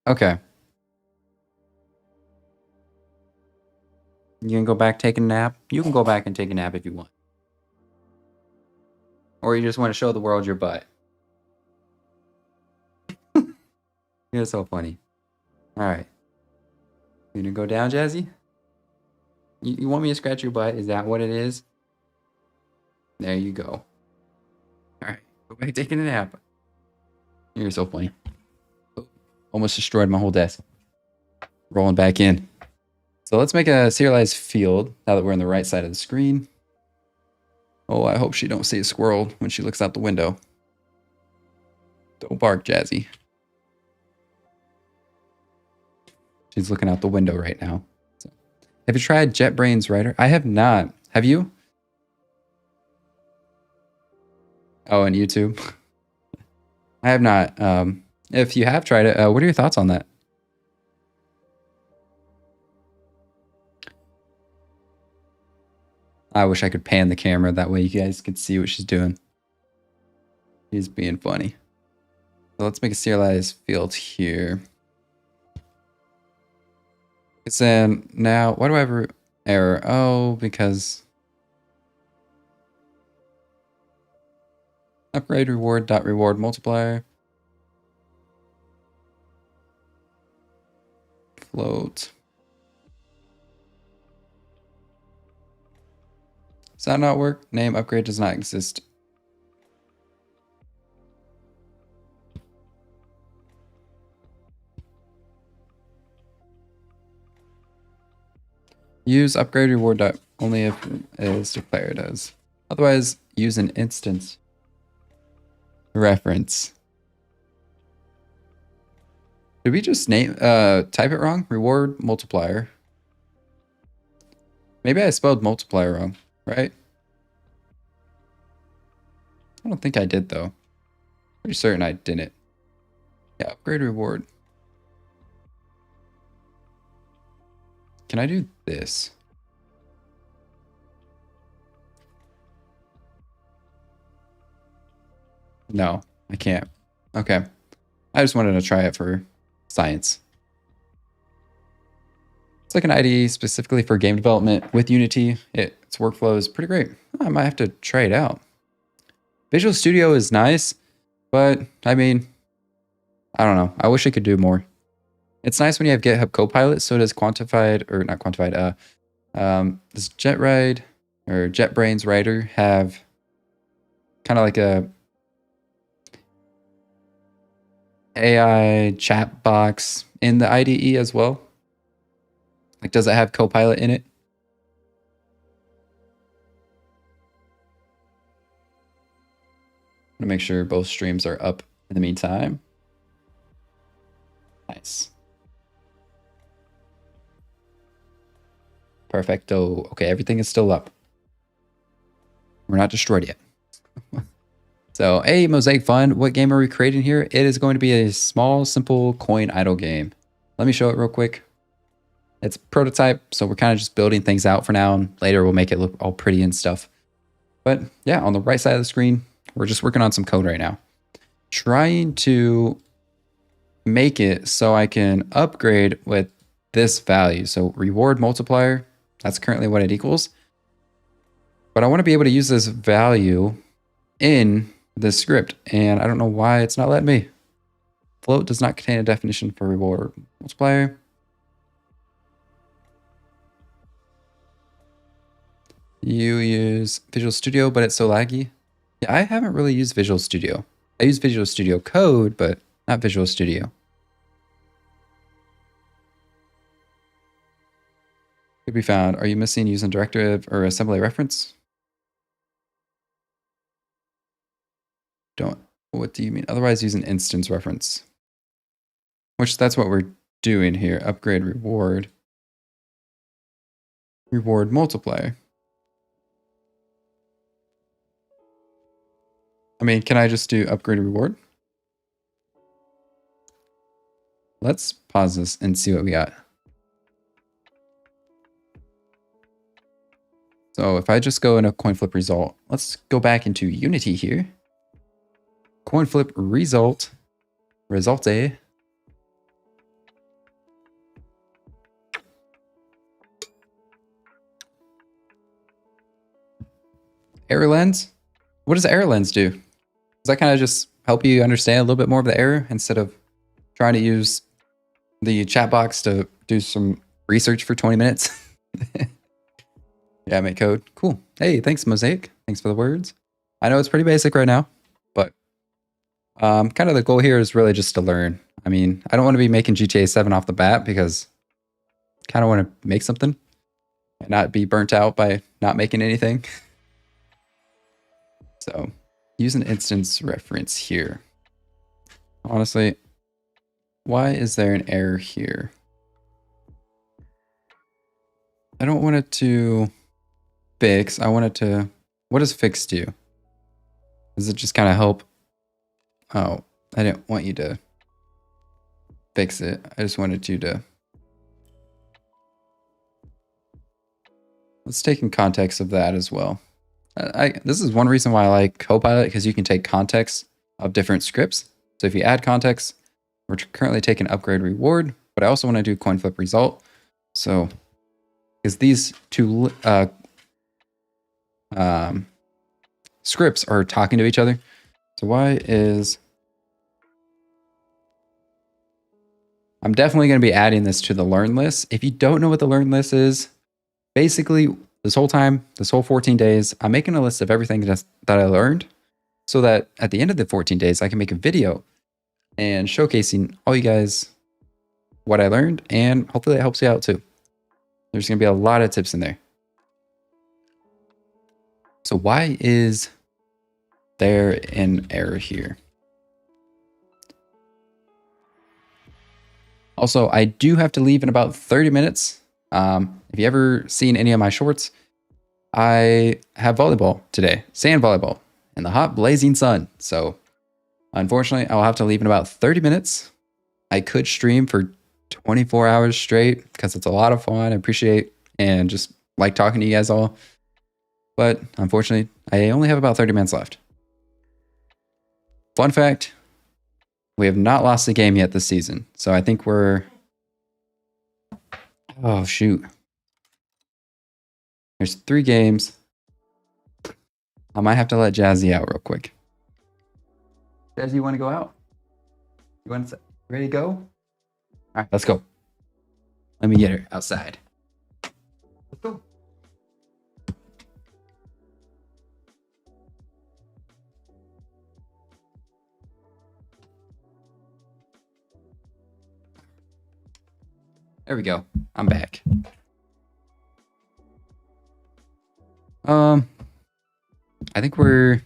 Okay. You can go back, take a nap. You can go back and take a nap if you want. Or you just want to show the world your butt. You're so funny. All right. You gonna go down, Jazzy? You want me to scratch your butt? Is that what it is? There you go. All right. Go back taking a nap. You're so funny. Oh, almost destroyed my whole desk. Rolling back in. So let's make a serialized field now that we're on the right side of the screen. Oh, I hope she don't see a squirrel when she looks out the window. Don't bark, Jazzy. She's looking out the window right now. So, have you tried JetBrains Writer? I have not. Have you? Oh, and YouTube? I have not. If you have tried it, what are your thoughts on that? I wish I could pan the camera. That way you guys could see what she's doing. She's being funny. So let's make a serialized field here. Because then now, why do I have an error? Oh, because upgrade reward dot reward multiplier. Float. Does that not work? Name upgrade does not exist. Use upgrade reward dot only if it is declared as. Otherwise, use an instance reference. Did we just name type it wrong? Reward multiplier. Maybe I spelled multiplier wrong, right? I don't think I did though. Pretty certain I didn't. Yeah, upgrade reward. Can I do this? No, I can't. Okay. I just wanted to try it for science. It's like an IDE specifically for game development with Unity. Its workflow is pretty great. I might have to try it out. Visual Studio is nice, but I mean, I don't know. I wish I could do more. It's nice when you have GitHub Copilot, so does quantified, or not quantified, does JetRide or JetBrains Writer have kind of like a AI chat box in the IDE as well? Like, does it have Copilot in it? I'm gonna make sure both streams are up in the meantime. Nice. Perfecto. Okay, everything is still up. We're not destroyed yet. So, hey, Mosaic Fun, what game are we creating here? It is going to be a small, simple coin idle game. Let me show it real quick. It's a prototype, so we're kind of just building things out for now, and later we'll make it look all pretty and stuff. But yeah, on the right side of the screen, we're just working on some code right now. Trying to make it so I can upgrade with this value. So reward multiplier, that's currently what it equals. But I want to be able to use this value in this script, and I don't know why it's not letting me. Float does not contain a definition for reward multiplier. You use Visual Studio, but it's so laggy. Yeah, I haven't really used Visual Studio. I use Visual Studio Code, but not Visual Studio. Could be found. Are you missing using directive or assembly reference? Don't. What do you mean? Otherwise, use an instance reference. Which that's what we're doing here. Upgrade reward. Reward multiplier. I mean, can I just do upgrade reward? Let's pause this and see what we got. So if I just go in a coin flip result, let's go back into Unity here. Coin flip result, result A. Error lens. What does error lens do? Does that kind of just help you understand a little bit more of the error instead of trying to use the chat box to do some research for 20 minutes? Yeah, make code. Cool. Hey, thanks, Mosaic. Thanks for the words. I know it's pretty basic right now, but kind of the goal here is really just to learn. I mean, I don't want to be making GTA 7 off the bat because I kind of want to make something and not be burnt out by not making anything. So use an instance reference here. Honestly, why is there an error here? I don't want it to fix. I want it to, what does fix do? Does it just kind of help? Oh, I didn't want you to fix it. I just wanted you to. Let's take in context of that as well. This is one reason why I like Copilot, because you can take context of different scripts. So if you add context, we're currently taking upgrade reward, but I also want to do coin flip result. So because these two scripts are talking to each other. So why is, I'm definitely going to be adding this to the learn list. If you don't know what the learn list is, basically this whole time, this whole 14 days, I'm making a list of everything that I learned so that at the end of the 14 days, I can make a video and showcasing all you guys what I learned, and hopefully it helps you out too. There's going to be a lot of tips in there. So why is there an error here? Also, I do have to leave in about 30 minutes. If you ever seen any of my shorts, I have volleyball today, sand volleyball, in the hot blazing sun. So unfortunately, I'll have to leave in about 30 minutes. I could stream for 24 hours straight because it's a lot of fun. I appreciate and just like talking to you guys all. But unfortunately, I only have about 30 minutes left. Fun fact, we have not lost a game yet this season. So I think we're, oh shoot. There's 3 games. I might have to let Jazzy out real quick. Jazzy, you want to go out? You want to, ready to go? All right, let's go. Let me get her outside. Let's go. There we go. I'm back. I think we're,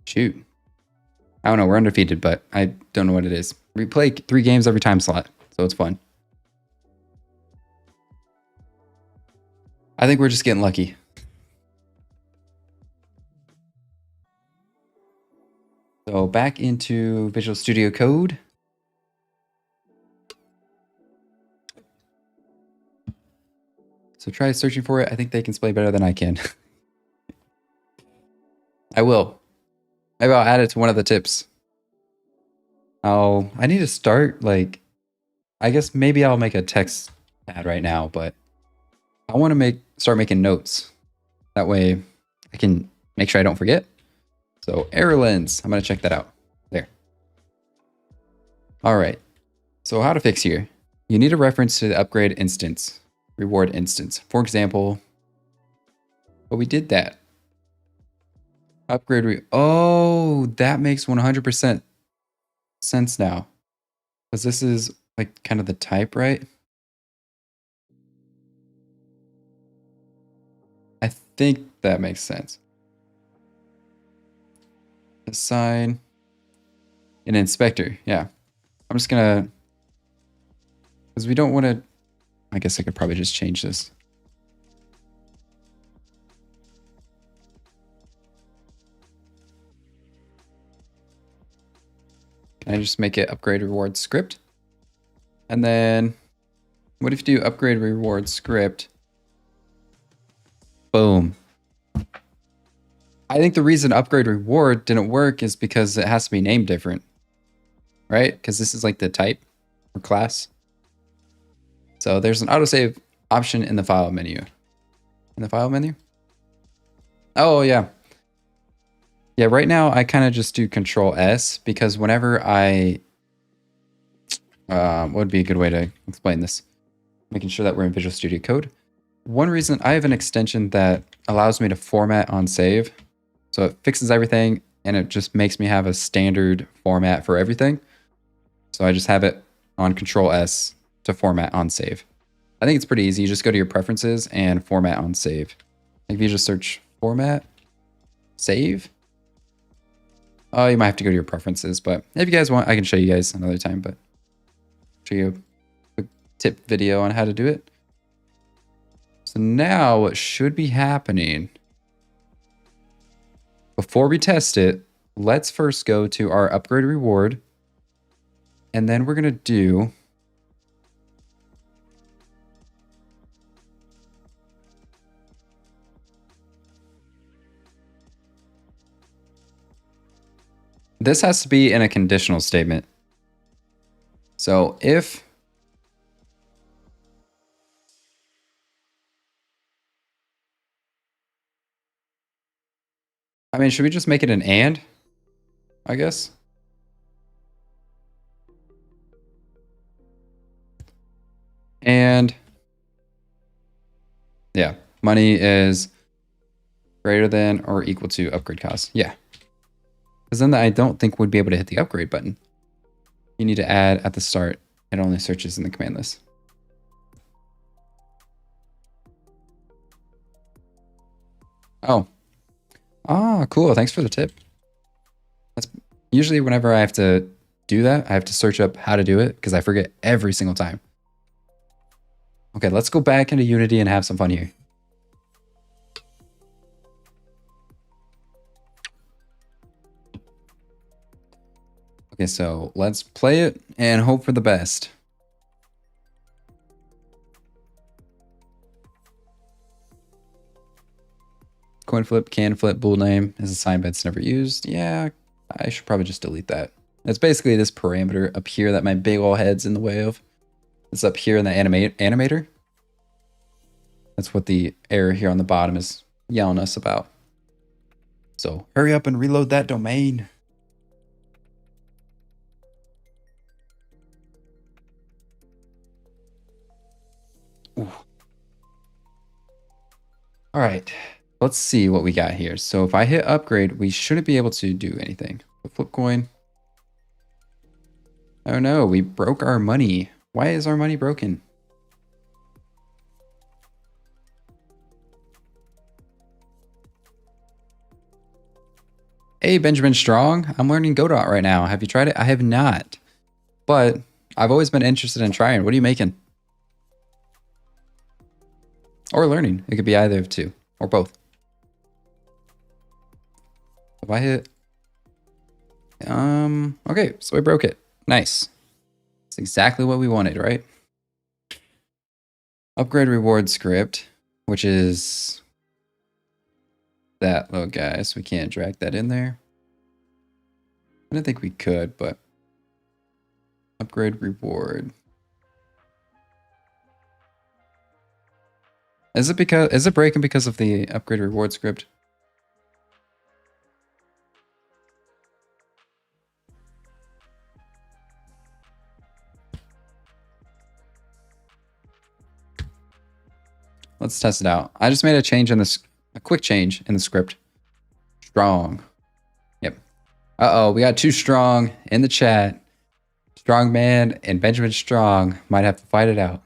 shoot. I don't know. We're undefeated, but I don't know what it is. We play 3 games every time slot, so it's fun. I think we're just getting lucky. So back into Visual Studio Code. So try searching for it. I think they can display better than I can. I will. Maybe I'll add it to one of the tips. I need to start, like, I guess maybe I'll make a text ad right now, but I want to start making notes. That way I can make sure I don't forget. So error lens, I'm going to check that out. There. All right. So how to fix here? You need a reference to the upgrade instance, reward instance. For example, but we did that. Upgrade. Oh, that makes 100% sense now. Because this is like kind of the type, right? I think that makes sense. Assign an inspector. Yeah. I'm just going to, because we don't want to, I guess I could probably just change this. Can I just make it upgrade reward script? And then what if you do upgrade reward script? Boom. I think the reason upgrade reward didn't work is because it has to be named different, right? Because this is like the type or class. So there's an autosave option in the file menu. In the file menu? Oh, yeah. Yeah, right now I kind of just do Control S because whenever I... what would be a good way to explain this? Making sure that we're in Visual Studio Code. One reason I have an extension that allows me to format on save. So it fixes everything and it just makes me have a standard format for everything. So I just have it on Control S to format on save. I think it's pretty easy. You just go to your preferences and format on save. If you just search format, save. Oh, you might have to go to your preferences, but if you guys want, I can show you guys another time, but show you a quick tip video on how to do it. So now what should be happening, before we test it, let's first go to our upgrade reward. And then we're going to do this has to be in a conditional statement. So if I mean, should we just make it an and? I guess. And yeah, money is greater than or equal to upgrade cost. Yeah. Because then I don't think we'd be able to hit the upgrade button. You need to add at the start. It only searches in the command list. Oh. Ah, cool. Thanks for the tip. That's usually whenever I have to do that, I have to search up how to do it because I forget every single time. Okay, let's go back into Unity and have some fun here. Okay, so let's play it and hope for the best. Coin flip, can flip, bool name is a sign that's never used. Yeah, I should probably just delete that. It's basically this parameter up here that my big ol' head's in the way of. It's up here in the animator. That's what the error here on the bottom is yelling us about. So hurry up and reload that domain. Ooh. All right, let's see what we got here. So if I hit upgrade, we shouldn't be able to do anything. Flip coin. Oh no, we broke our money. Why is our money broken? Hey, Benjamin Strong. I'm learning Godot right now. Have you tried it? I have not. But I've always been interested in trying. What are you making? Or learning. It could be either of two. Or both. If I hit... Okay, so I broke it. Nice. That's exactly what we wanted, right? Upgrade reward script, which is that little guy, so we can't drag that in there. I didn't think we could, but upgrade reward. Is it breaking because of the upgrade reward script? Let's test it out. I just made a change in this, a quick change in the script. Strong. Yep. Uh-oh, we got two strong in the chat. Strong Man and Benjamin Strong might have to fight it out.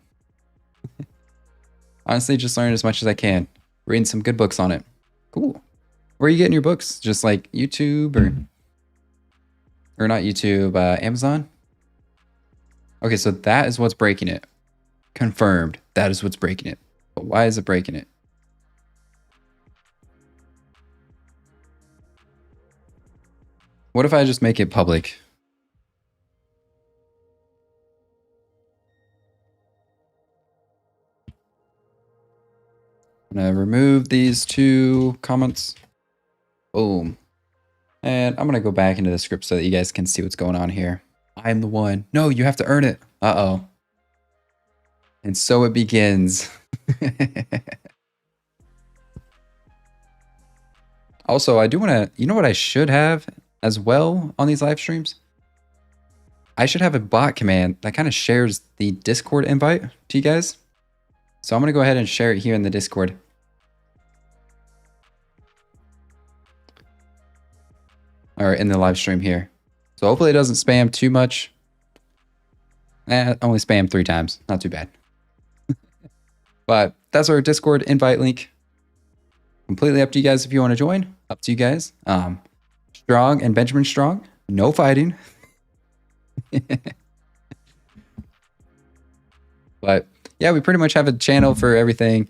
Honestly, just learn as much as I can. Reading some good books on it. Cool. Where are you getting your books? Just like YouTube or not YouTube, Amazon? Okay, so that is what's breaking it. Confirmed. That is what's breaking it. But why is it breaking it? What if I just make it public? I'm gonna remove these 2 comments. Boom. And I'm gonna go back into the script so that you guys can see what's going on here. I'm the one. No, you have to earn it. Uh-oh. And so it begins. Also, I do want to, you know what I should have as well on these live streams? I should have a bot command that kind of shares the Discord invite to you guys. So I'm going to go ahead and share it here in the Discord. Or in the live stream here. So hopefully it doesn't spam too much. Only spam 3 times. Not too bad. But that's our Discord invite link. Completely up to you guys if you want to join. Up to you guys. Strong and Benjamin Strong. No fighting. But yeah, we pretty much have a channel for everything.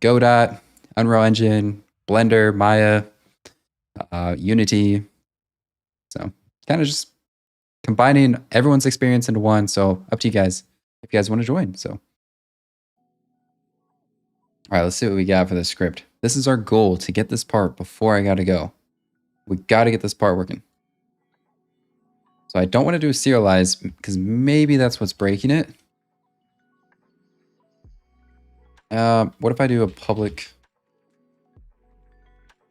Godot, Unreal Engine, Blender, Maya, Unity. So kind of just combining everyone's experience into one. So up to you guys if you guys want to join. So all right, let's see what we got for the script. This is our goal, to get this part before I gotta go. We gotta get this part working. So I don't want to do a serialize because maybe that's what's breaking it. What if I do a public?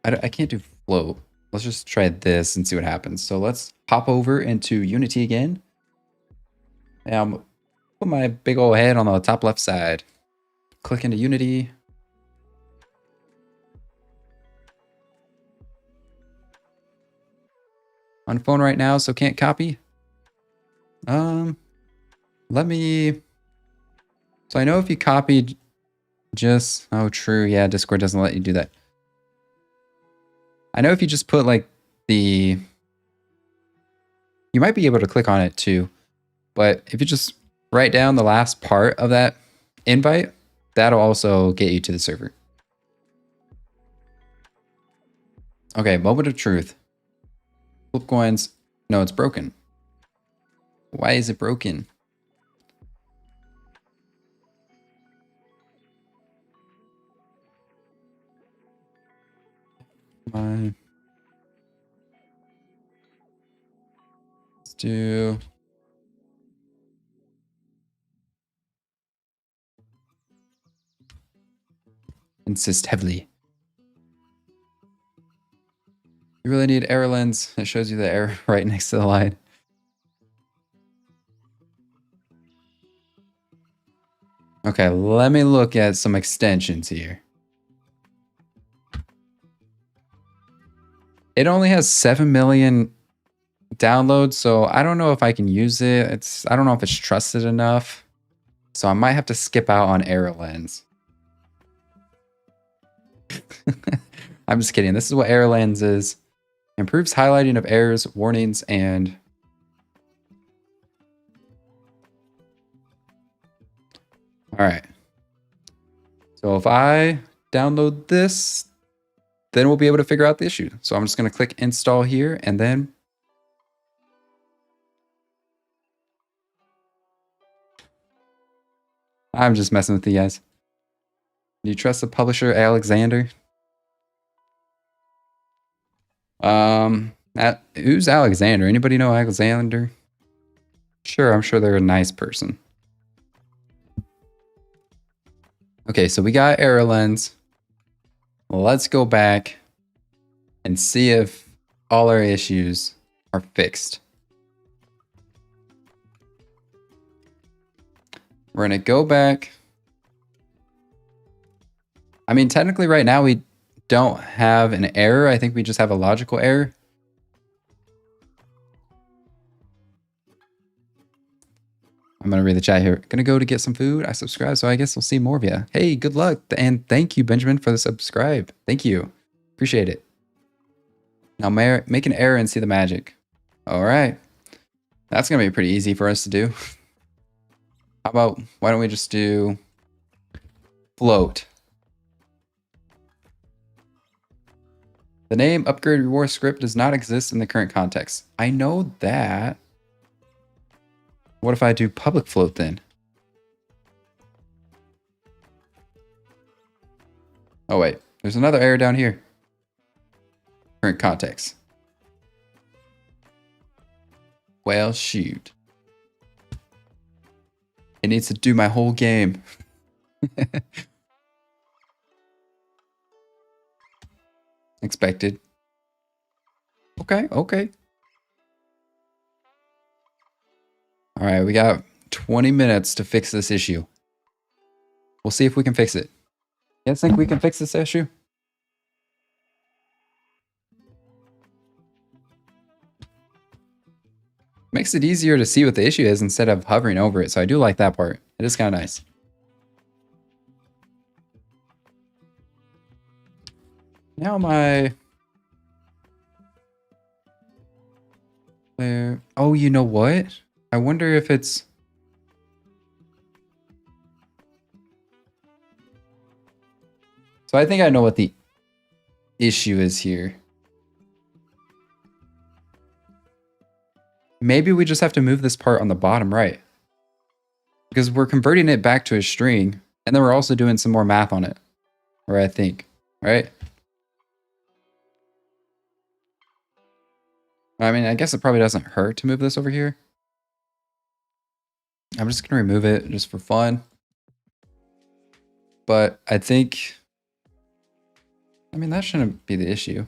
I can't do float. Let's just try this and see what happens. So let's hop over into Unity again. And put my big old head on the top left side. Click into Unity. On phone right now, so can't copy. Let me. So I know if you copied just, oh true, yeah, Discord doesn't let you do that. I know if you just put like the, you might be able to click on it too, but if you just write down the last part of that invite, that'll also get you to the server. Okay, moment of truth. Flip coins. No, it's broken. Why is it broken? Let's do. Insist heavily. You really need error lens. It shows you the error right next to the line. Okay, let me look at some extensions here. It only has 7 million downloads, so I don't know if I can use it. I don't know if it's trusted enough. So I might have to skip out on error lens. I'm just kidding. This is what error lens is. Improves highlighting of errors, warnings, and all right. So if I download this, then we'll be able to figure out the issue. So I'm just going to click install here and then I'm just messing with you guys. Do you trust the publisher, Alexander? Who's Alexander? Anybody know Alexander? Sure, I'm sure they're a nice person. Okay, so we got error lens. Let's go back and see if all our issues are fixed. We're gonna go back. I mean, technically right now we don't have an error. I think we just have a logical error. I'm going to read the chat here. Gonna go to get some food. I subscribe, so I guess we'll see more of you. Hey, good luck. And thank you, Benjamin, for the subscribe. Thank you. Appreciate it. Now make an error and see the magic. All right. That's going to be pretty easy for us to do. How about, why don't we just do float? The name upgrade reward script does not exist in the current context. I know that. What if I do public float then? Oh wait, there's another error down here. Current context. Well, shoot. It needs to do my whole game. Expected. Okay, okay. All right, we got 20 minutes to fix this issue. We'll see if we can fix it. You guys think we can fix this issue? Makes it easier to see what the issue is instead of hovering over it. So I do like that part. It is kind of nice. Now my... Where? Oh, you know what? I wonder if it's... So I think I know what the issue is here. Maybe we just have to move this part on the bottom right. Because we're converting it back to a string, and then we're also doing some more math on it. Or I think, right? I mean, I guess it probably doesn't hurt to move this over here. I'm just going to remove it just for fun. But I think... I mean, that shouldn't be the issue.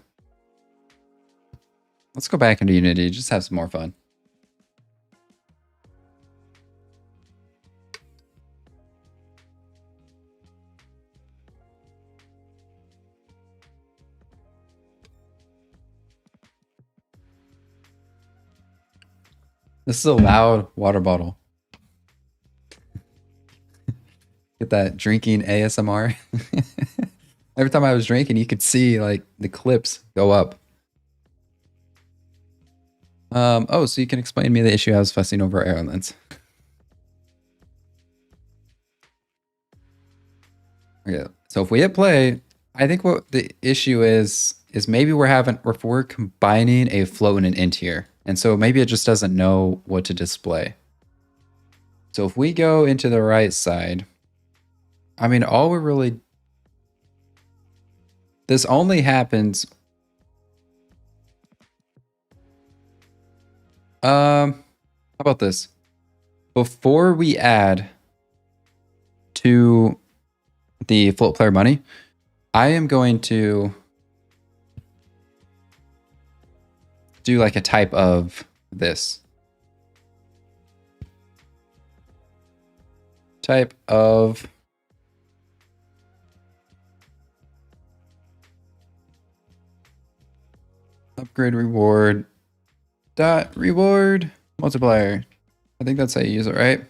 Let's go back into Unity, just have some more fun. This is a loud water bottle. Get that drinking ASMR. Every time I was drinking, you could see like the clips go up. Oh, so you can explain to me the issue I was fussing over airlines. Okay, so if we hit play, I think what the issue is maybe we're combining a float and an int here. And so maybe it just doesn't know what to display. So if we go into the right side, I mean, all we're really... This only happens... How about this? Before we add to the float player money, I am going to do like a type of this. Type of upgrade reward dot reward multiplier. I think that's how you use it, right?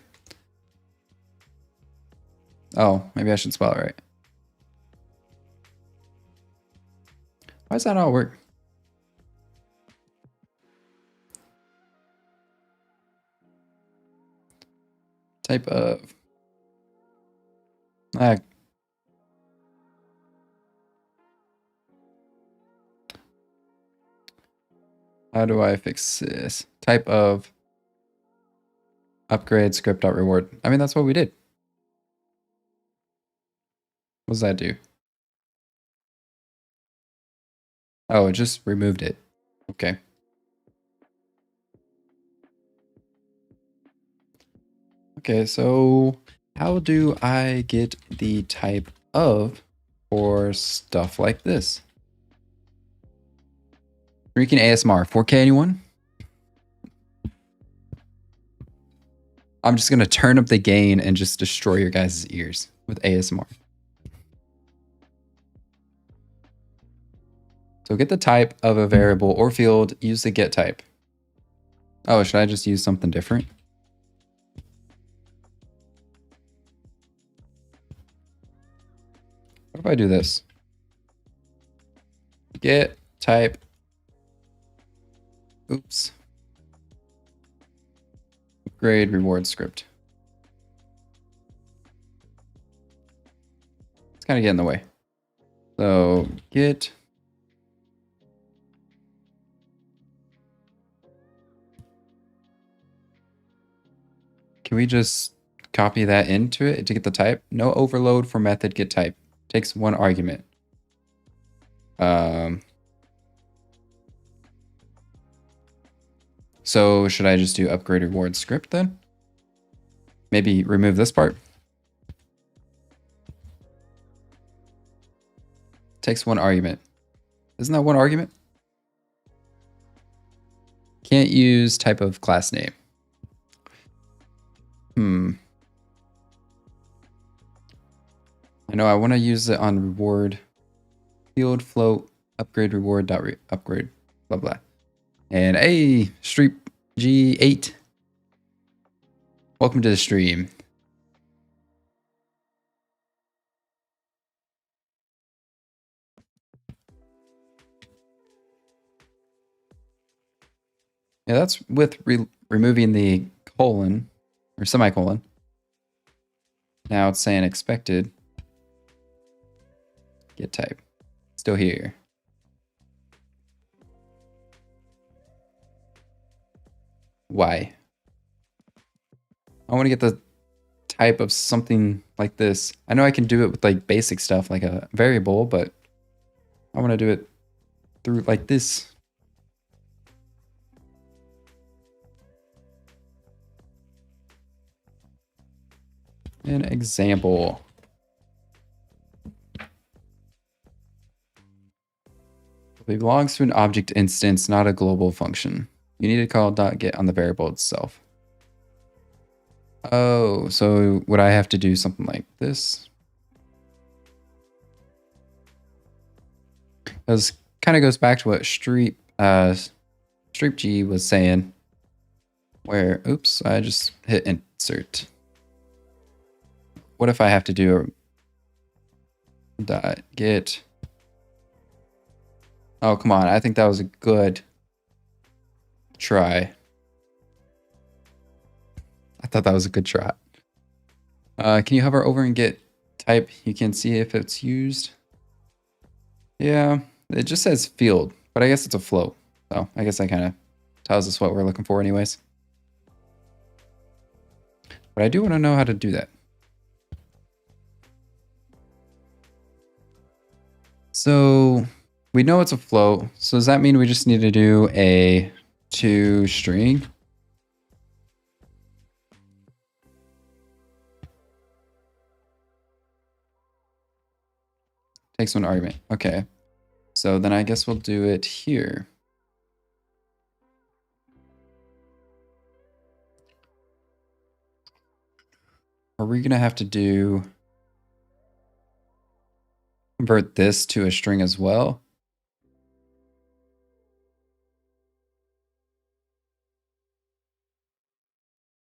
Oh, maybe I should spell it right. Why does that not work? Type of... how do I fix this? Type of upgrade script.reward. I mean, that's what we did. What does that do? Oh, it just removed it. Okay. Okay, so how do I get the type of for stuff like this? Drinking ASMR, 4K anyone? I'm just gonna turn up the gain and just destroy your guys' ears with ASMR. So get the type of a variable or field, use the get type. Oh, should I just use something different? What if I do this? Get type. Oops. Upgrade reward script. It's kind of getting in the way. So get. Can we just copy that into it to get the type? No overload for method get type. Takes one argument. So should I just do upgrade reward script then? Maybe remove this part. Takes one argument. Isn't that one argument? Can't use type of class name. I know I want to use it on reward field float upgrade reward dot upgrade blah blah. And hey, Street G8. Welcome to the stream. Yeah, that's with removing the colon or semicolon. Now it's saying expected. Get type. Still here. Why? I want to get the type of something like this. I know I can do it with like basic stuff like a variable, but I want to do it through like this. An example. It belongs to an object instance, not a global function. You need to call .get on the variable itself. Oh, so would I have to do something like this? This kind of goes back to what Streep G was saying, where, oops, I just hit insert. What if I have to do a .get? Oh, come on. I think that was a good try. I thought that was a good try. Can you hover over and get type? You can see if it's used. Yeah, it just says field, but I guess it's a float. So I guess that kind of tells us what we're looking for anyways. But I do want to know how to do that. So we know it's a float. So does that mean we just need to do a toString? Takes one argument. Okay. So then I guess we'll do it here. Are we going to have to convert this to a string as well?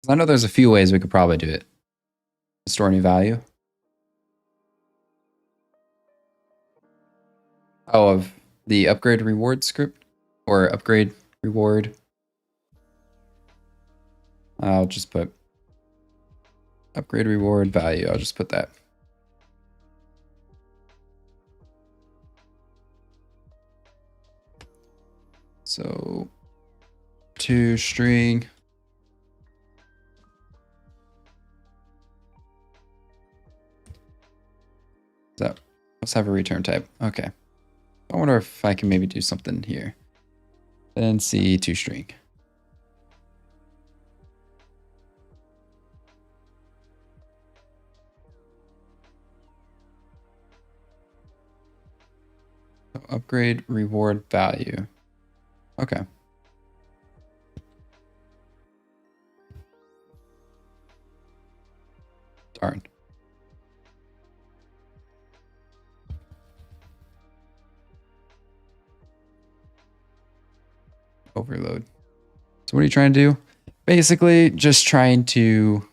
I know there's a few ways we could probably do it. Store any value. Oh, of the upgrade reward script or upgrade reward. I'll just put upgrade reward value. I'll just put that. So toString. So let's have a return type. Okay. I wonder if I can maybe do something here. Then see toString. Upgrade reward value. Okay. Darn. Overload. So what are you trying to do? Basically just trying to,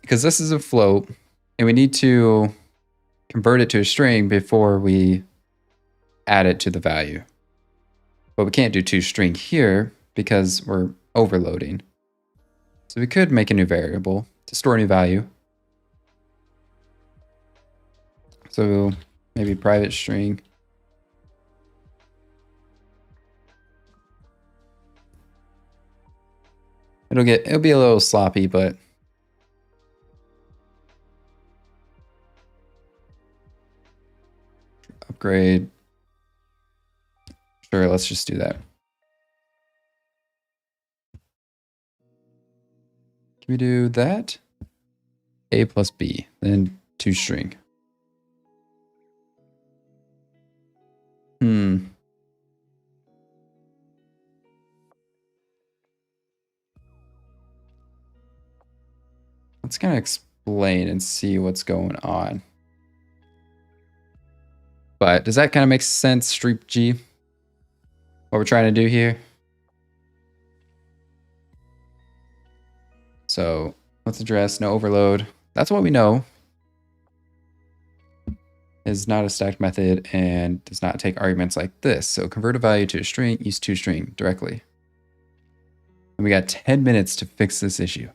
because this is a float and we need to convert it to a string before we add it to the value. But we can't do toString here because we're overloading. So we could make a new variable to store any value. So maybe private string. It'll be a little sloppy, but upgrade Sure, let's just do that. Can we do that? A plus B, then toString. Let's kind of explain and see what's going on. But does that kind of make sense, Streep G? What we're trying to do here? So let's address no overload. That's what we know. Is not a stacked method and does not take arguments like this. So convert a value to a string, use toString directly. And we got 10 minutes to fix this issue.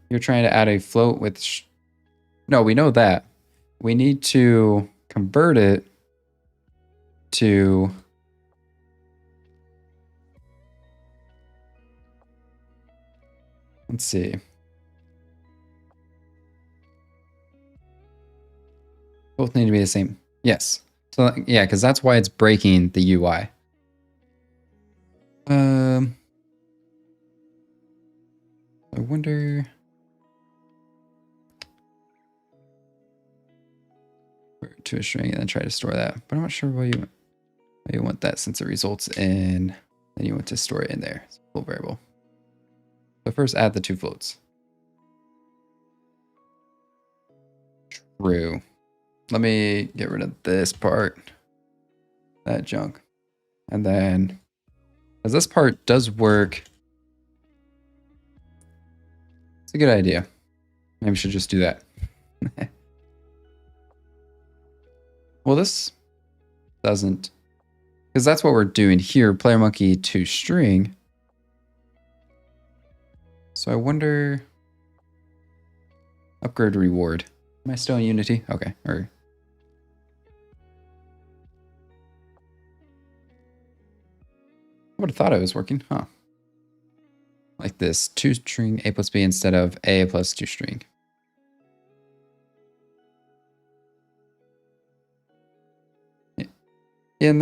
You're trying to add a float with... No, we know that. We need to convert it to... Let's see. Both need to be the same. Yes. So yeah, because that's why it's breaking the UI. I wonder... to a string and then try to store that. But I'm not sure why you want that since it results in... Then you want to store it in there. It's a float variable. So first add the two floats. True. Let me get rid of this part. That junk. And then, as this part does work, it's a good idea. Maybe we should just do that. Well, this doesn't, because that's what we're doing here. Player monkey to string. So I wonder, upgrade reward. Am I still in Unity? Okay. Or I would have thought it was working, huh? Like this, toString A plus B instead of A plus toString. Yeah, and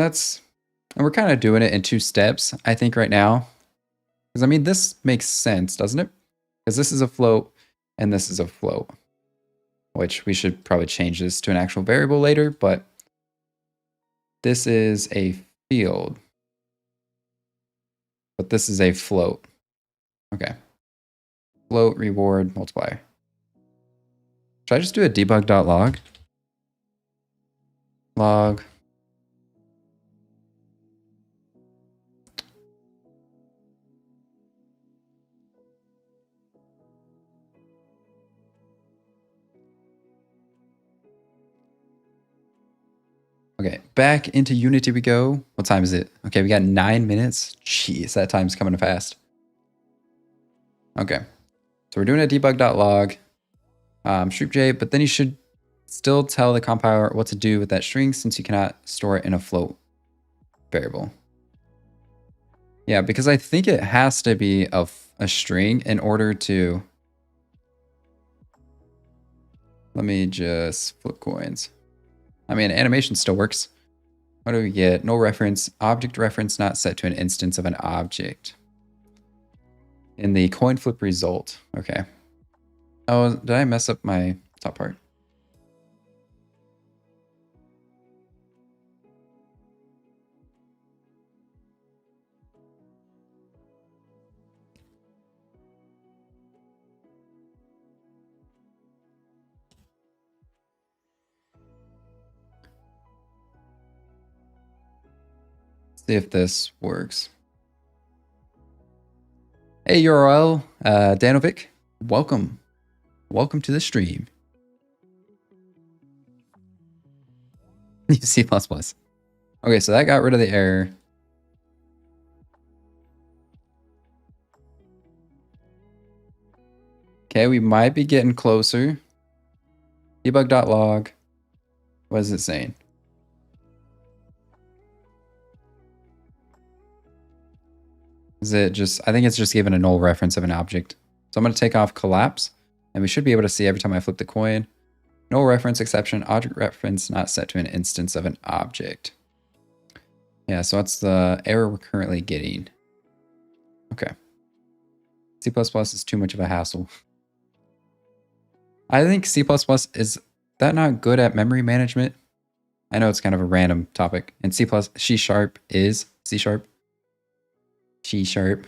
we're kind of doing it in 2 steps, I think, right now. Because, I mean, this makes sense, doesn't it? Because this is a float, and this is a float. Which we should probably change this to an actual variable later, but this is a field. But this is a float. Okay. Float, reward, multiplier. Should I just do a debug.log? Log. Okay, back into Unity we go. What time is it? Okay, we got 9 minutes. Jeez, that time's coming fast. Okay, so we're doing a debug.log, streepj, but then you should still tell the compiler what to do with that string since you cannot store it in a float variable. Yeah, because I think it has to be a string in order to... Let me just flip coins. I mean, animation still works. What do we get? No reference, object reference not set to an instance of an object. In the coin flip result. Okay. Oh, did I mess up my top part? See if this works. Hey URL, Danovic, welcome. Welcome to the stream. C++. Okay, so that got rid of the error. Okay, we might be getting closer. Debug.log. What is it saying? Is it just, I think it's just given a null reference of an object. So I'm going to take off collapse, and we should be able to see every time I flip the coin. Null reference exception, object reference not set to an instance of an object. Yeah, so what's the error we're currently getting? Okay. C++ is too much of a hassle. I think C++ is that not good at memory management? I know it's kind of a random topic. And C sharp is C sharp. C sharp.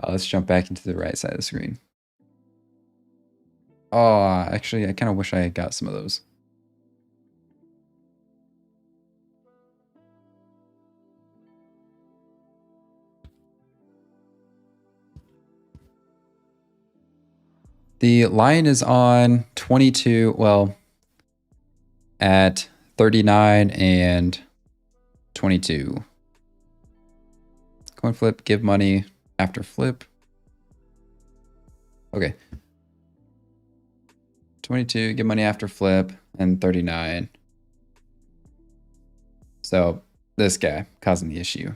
Let's jump back into the right side of the screen. Oh, actually, I kind of wish I had got some of those. The line is on 22, well, at 39 and 22. Coin flip, give money after flip. Okay. 22, give money after flip, and 39. So this guy causing the issue.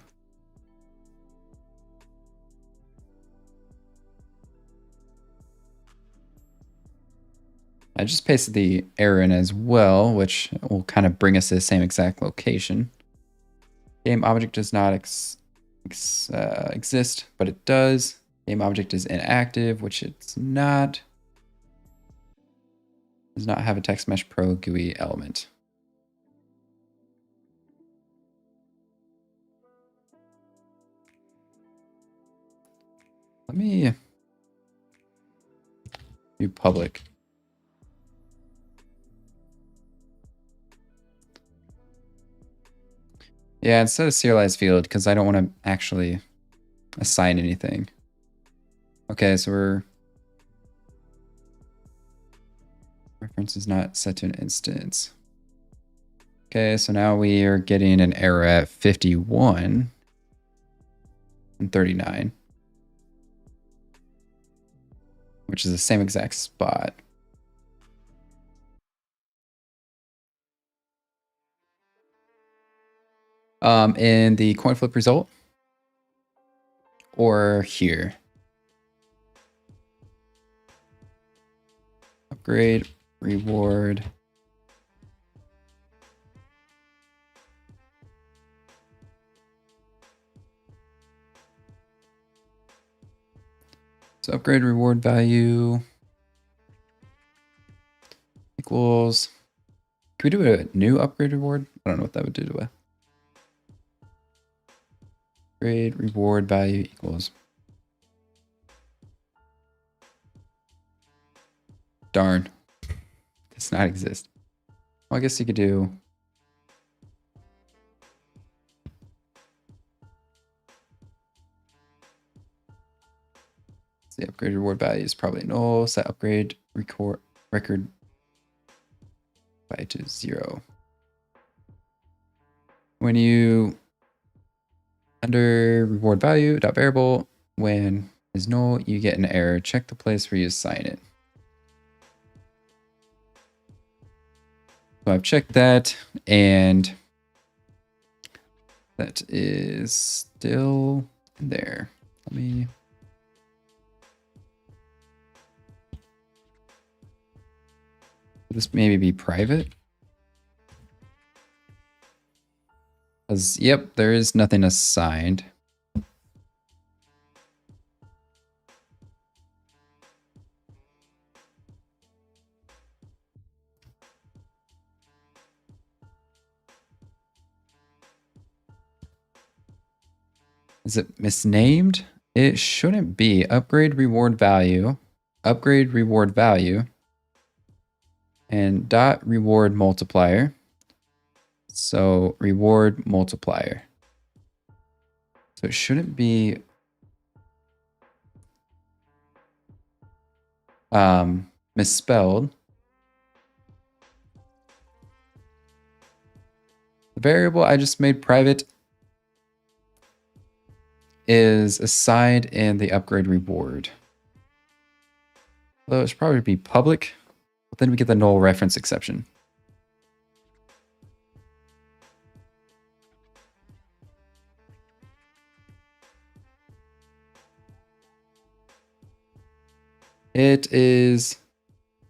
I just pasted the error in as well, which will kind of bring us to the same exact location. Game object does not exist, but it does. Game object is inactive, which it's not. Does not have a text mesh pro GUI element. Let me do public. Yeah, instead of serialized field, because I don't want to actually assign anything. Okay, so we're reference is not set to an instance. Okay, so now we are getting an error at 51 and 39, which is the same exact spot. In the coin flip result or here. Upgrade, reward. So upgrade reward value equals, can we do a new upgrade reward? I don't know what that would do to it. Upgrade reward value equals. Darn, does not exist. Well, I guess you could do. The upgrade reward value is probably null. Set upgrade record record value to 0. When you under reward value dot variable, when is null, you get an error. Check the place where you assign it. So I've checked that, and that is still there. Let me. This maybe be private. Because, yep, there is nothing assigned. Is it misnamed? It shouldn't be. Upgrade reward value, and dot reward multiplier. So reward multiplier. So it shouldn't be misspelled. The variable I just made private is assigned in the upgrade reward. Although it should probably be public, but then we get the null reference exception. It is,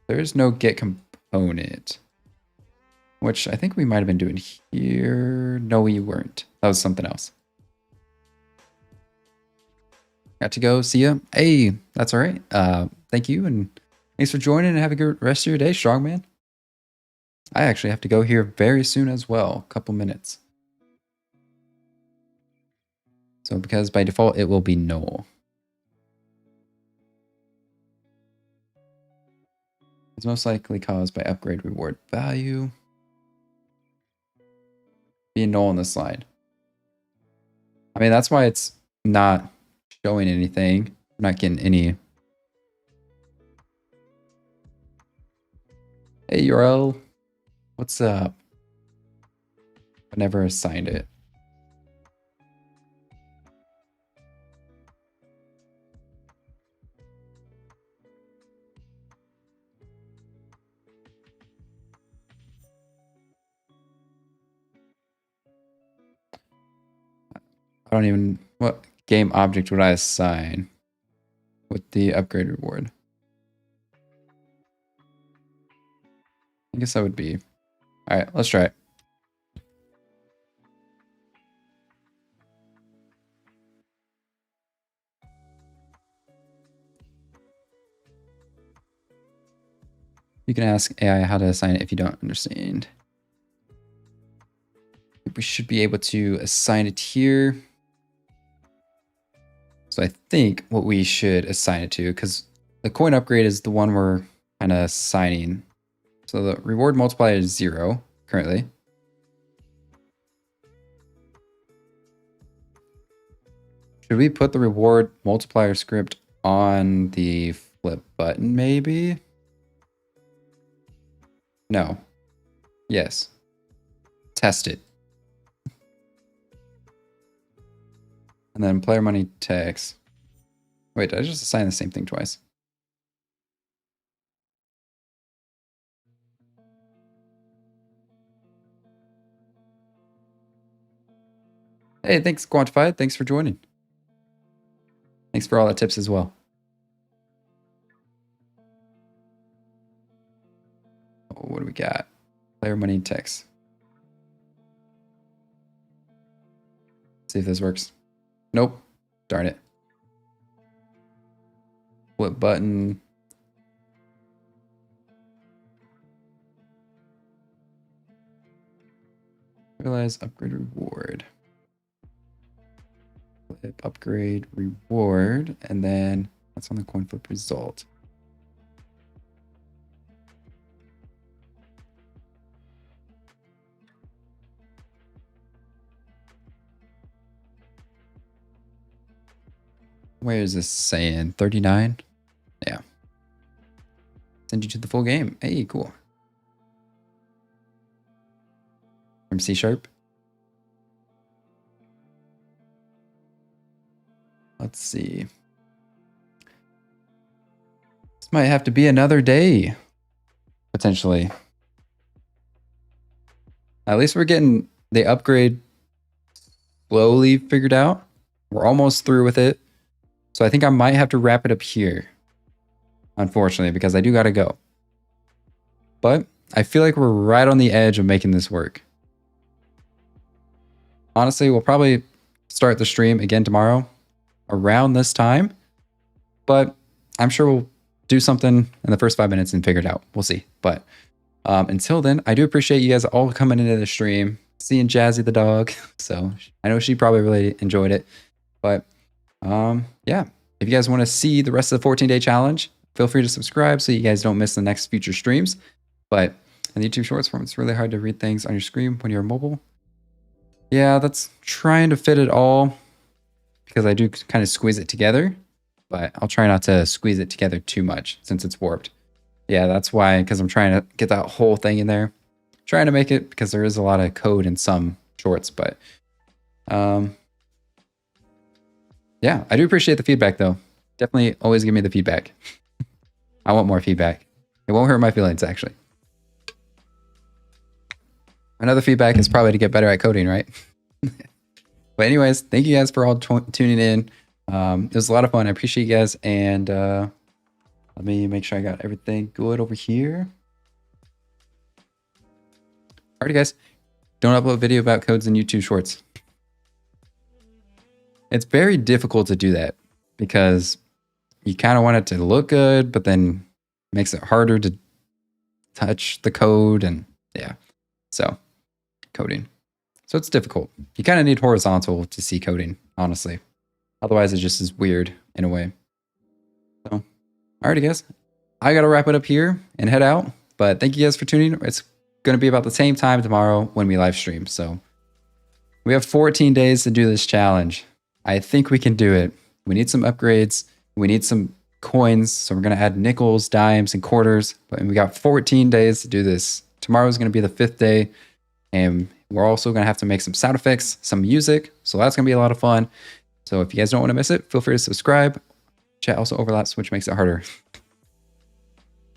there is no get component. which I think we might have been doing here. No, we weren't. That was something else. Got to go. See ya. Hey, that's all right. Thank you, and thanks for joining, and have a good rest of your day, Strongman. I actually have to go here very soon as well. A couple minutes. So because by default, it will be null. It's most likely caused by upgrade reward value. Being null on this slide. I mean, that's why it's not showing anything. I'm not getting any. Hey, URL. What's up? I never assigned it. I don't even, what game object would I assign with the upgrade reward? I guess that would be, all right, let's try it. You can ask AI how to assign it if you don't understand. We should be able to assign it here. So I think what we should assign it to, because the coin upgrade is the one we're kind of assigning. So the reward multiplier is 0 currently. Should we put the reward multiplier script on the flip button maybe? No. Yes. Test it. And then player money text. Wait, did I just assign the same thing twice? Hey, thanks, Quantified. Thanks for joining. Thanks for all the tips as well. Oh, what do we got? Player money text. See if this works. Nope. Darn it. Flip button. Realize upgrade reward. Flip upgrade reward. And then that's on the coin flip result. Where is this saying? 39? Yeah. Send you to the full game. Hey, cool. From C#. Let's see. This might have to be another day. Potentially. At least we're getting the upgrade slowly figured out. We're almost through with it. So I think I might have to wrap it up here, unfortunately, because I do got to go. But I feel like we're right on the edge of making this work. Honestly, we'll probably start the stream again tomorrow around this time. But I'm sure we'll do something in the first 5 minutes and figure it out. We'll see. But until then, I do appreciate you guys all coming into the stream, seeing Jazzy the dog. So I know she probably really enjoyed it. But yeah, if you guys want to see the rest of the 14-day challenge, feel free to subscribe so you guys don't miss the next future streams. But in the YouTube Shorts form, it's really hard to read things on your screen when you're mobile. Yeah, that's trying to fit it all because I do kind of squeeze it together, but I'll try not to squeeze it together too much since it's warped. Yeah, that's why, because I'm trying to get that whole thing in there. Trying to make it because there is a lot of code in some shorts, but yeah, I do appreciate the feedback though. Definitely always give me the feedback. I want more feedback. It won't hurt my feelings actually. Another feedback is probably to get better at coding, right? But anyways, thank you guys for all tuning in. It was a lot of fun. I appreciate you guys. And let me make sure I got everything good over here. Alrighty, guys. Don't upload video about codes in YouTube Shorts. It's very difficult to do that because you kind of want it to look good, but then makes it harder to touch the code and yeah. So coding. So it's difficult. You kind of need horizontal to see coding, honestly. Otherwise, it just is weird in a way. So, alrighty, guys. I got to wrap it up here and head out. But thank you guys for tuning in. It's going to be about the same time tomorrow when we live stream. So we have 14 days to do this challenge. I think we can do it. We need some upgrades. We need some coins. So we're going to add nickels, dimes, and quarters. But we got 14 days to do this. Tomorrow is going to be the 5th day. And we're also going to have to make some sound effects, some music. So that's going to be a lot of fun. So if you guys don't want to miss it, feel free to subscribe. Chat also overlaps, which makes it harder.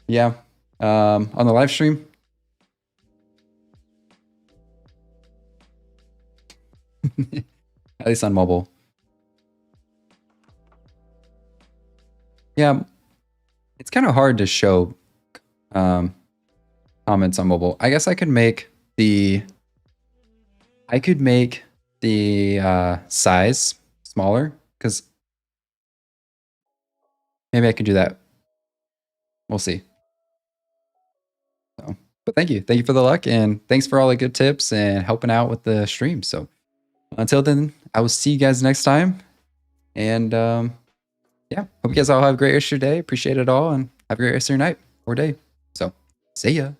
Yeah. On the live stream. At least on mobile. Yeah. It's kind of hard to show comments on mobile. I guess I could make the size smaller because maybe I could do that. We'll see. So, but thank you for the luck and thanks for all the good tips and helping out with the stream. So until then, I will see you guys next time. And yeah, hope you guys all have a great rest of your day. Appreciate it all and have a great rest of your night or day. So see ya.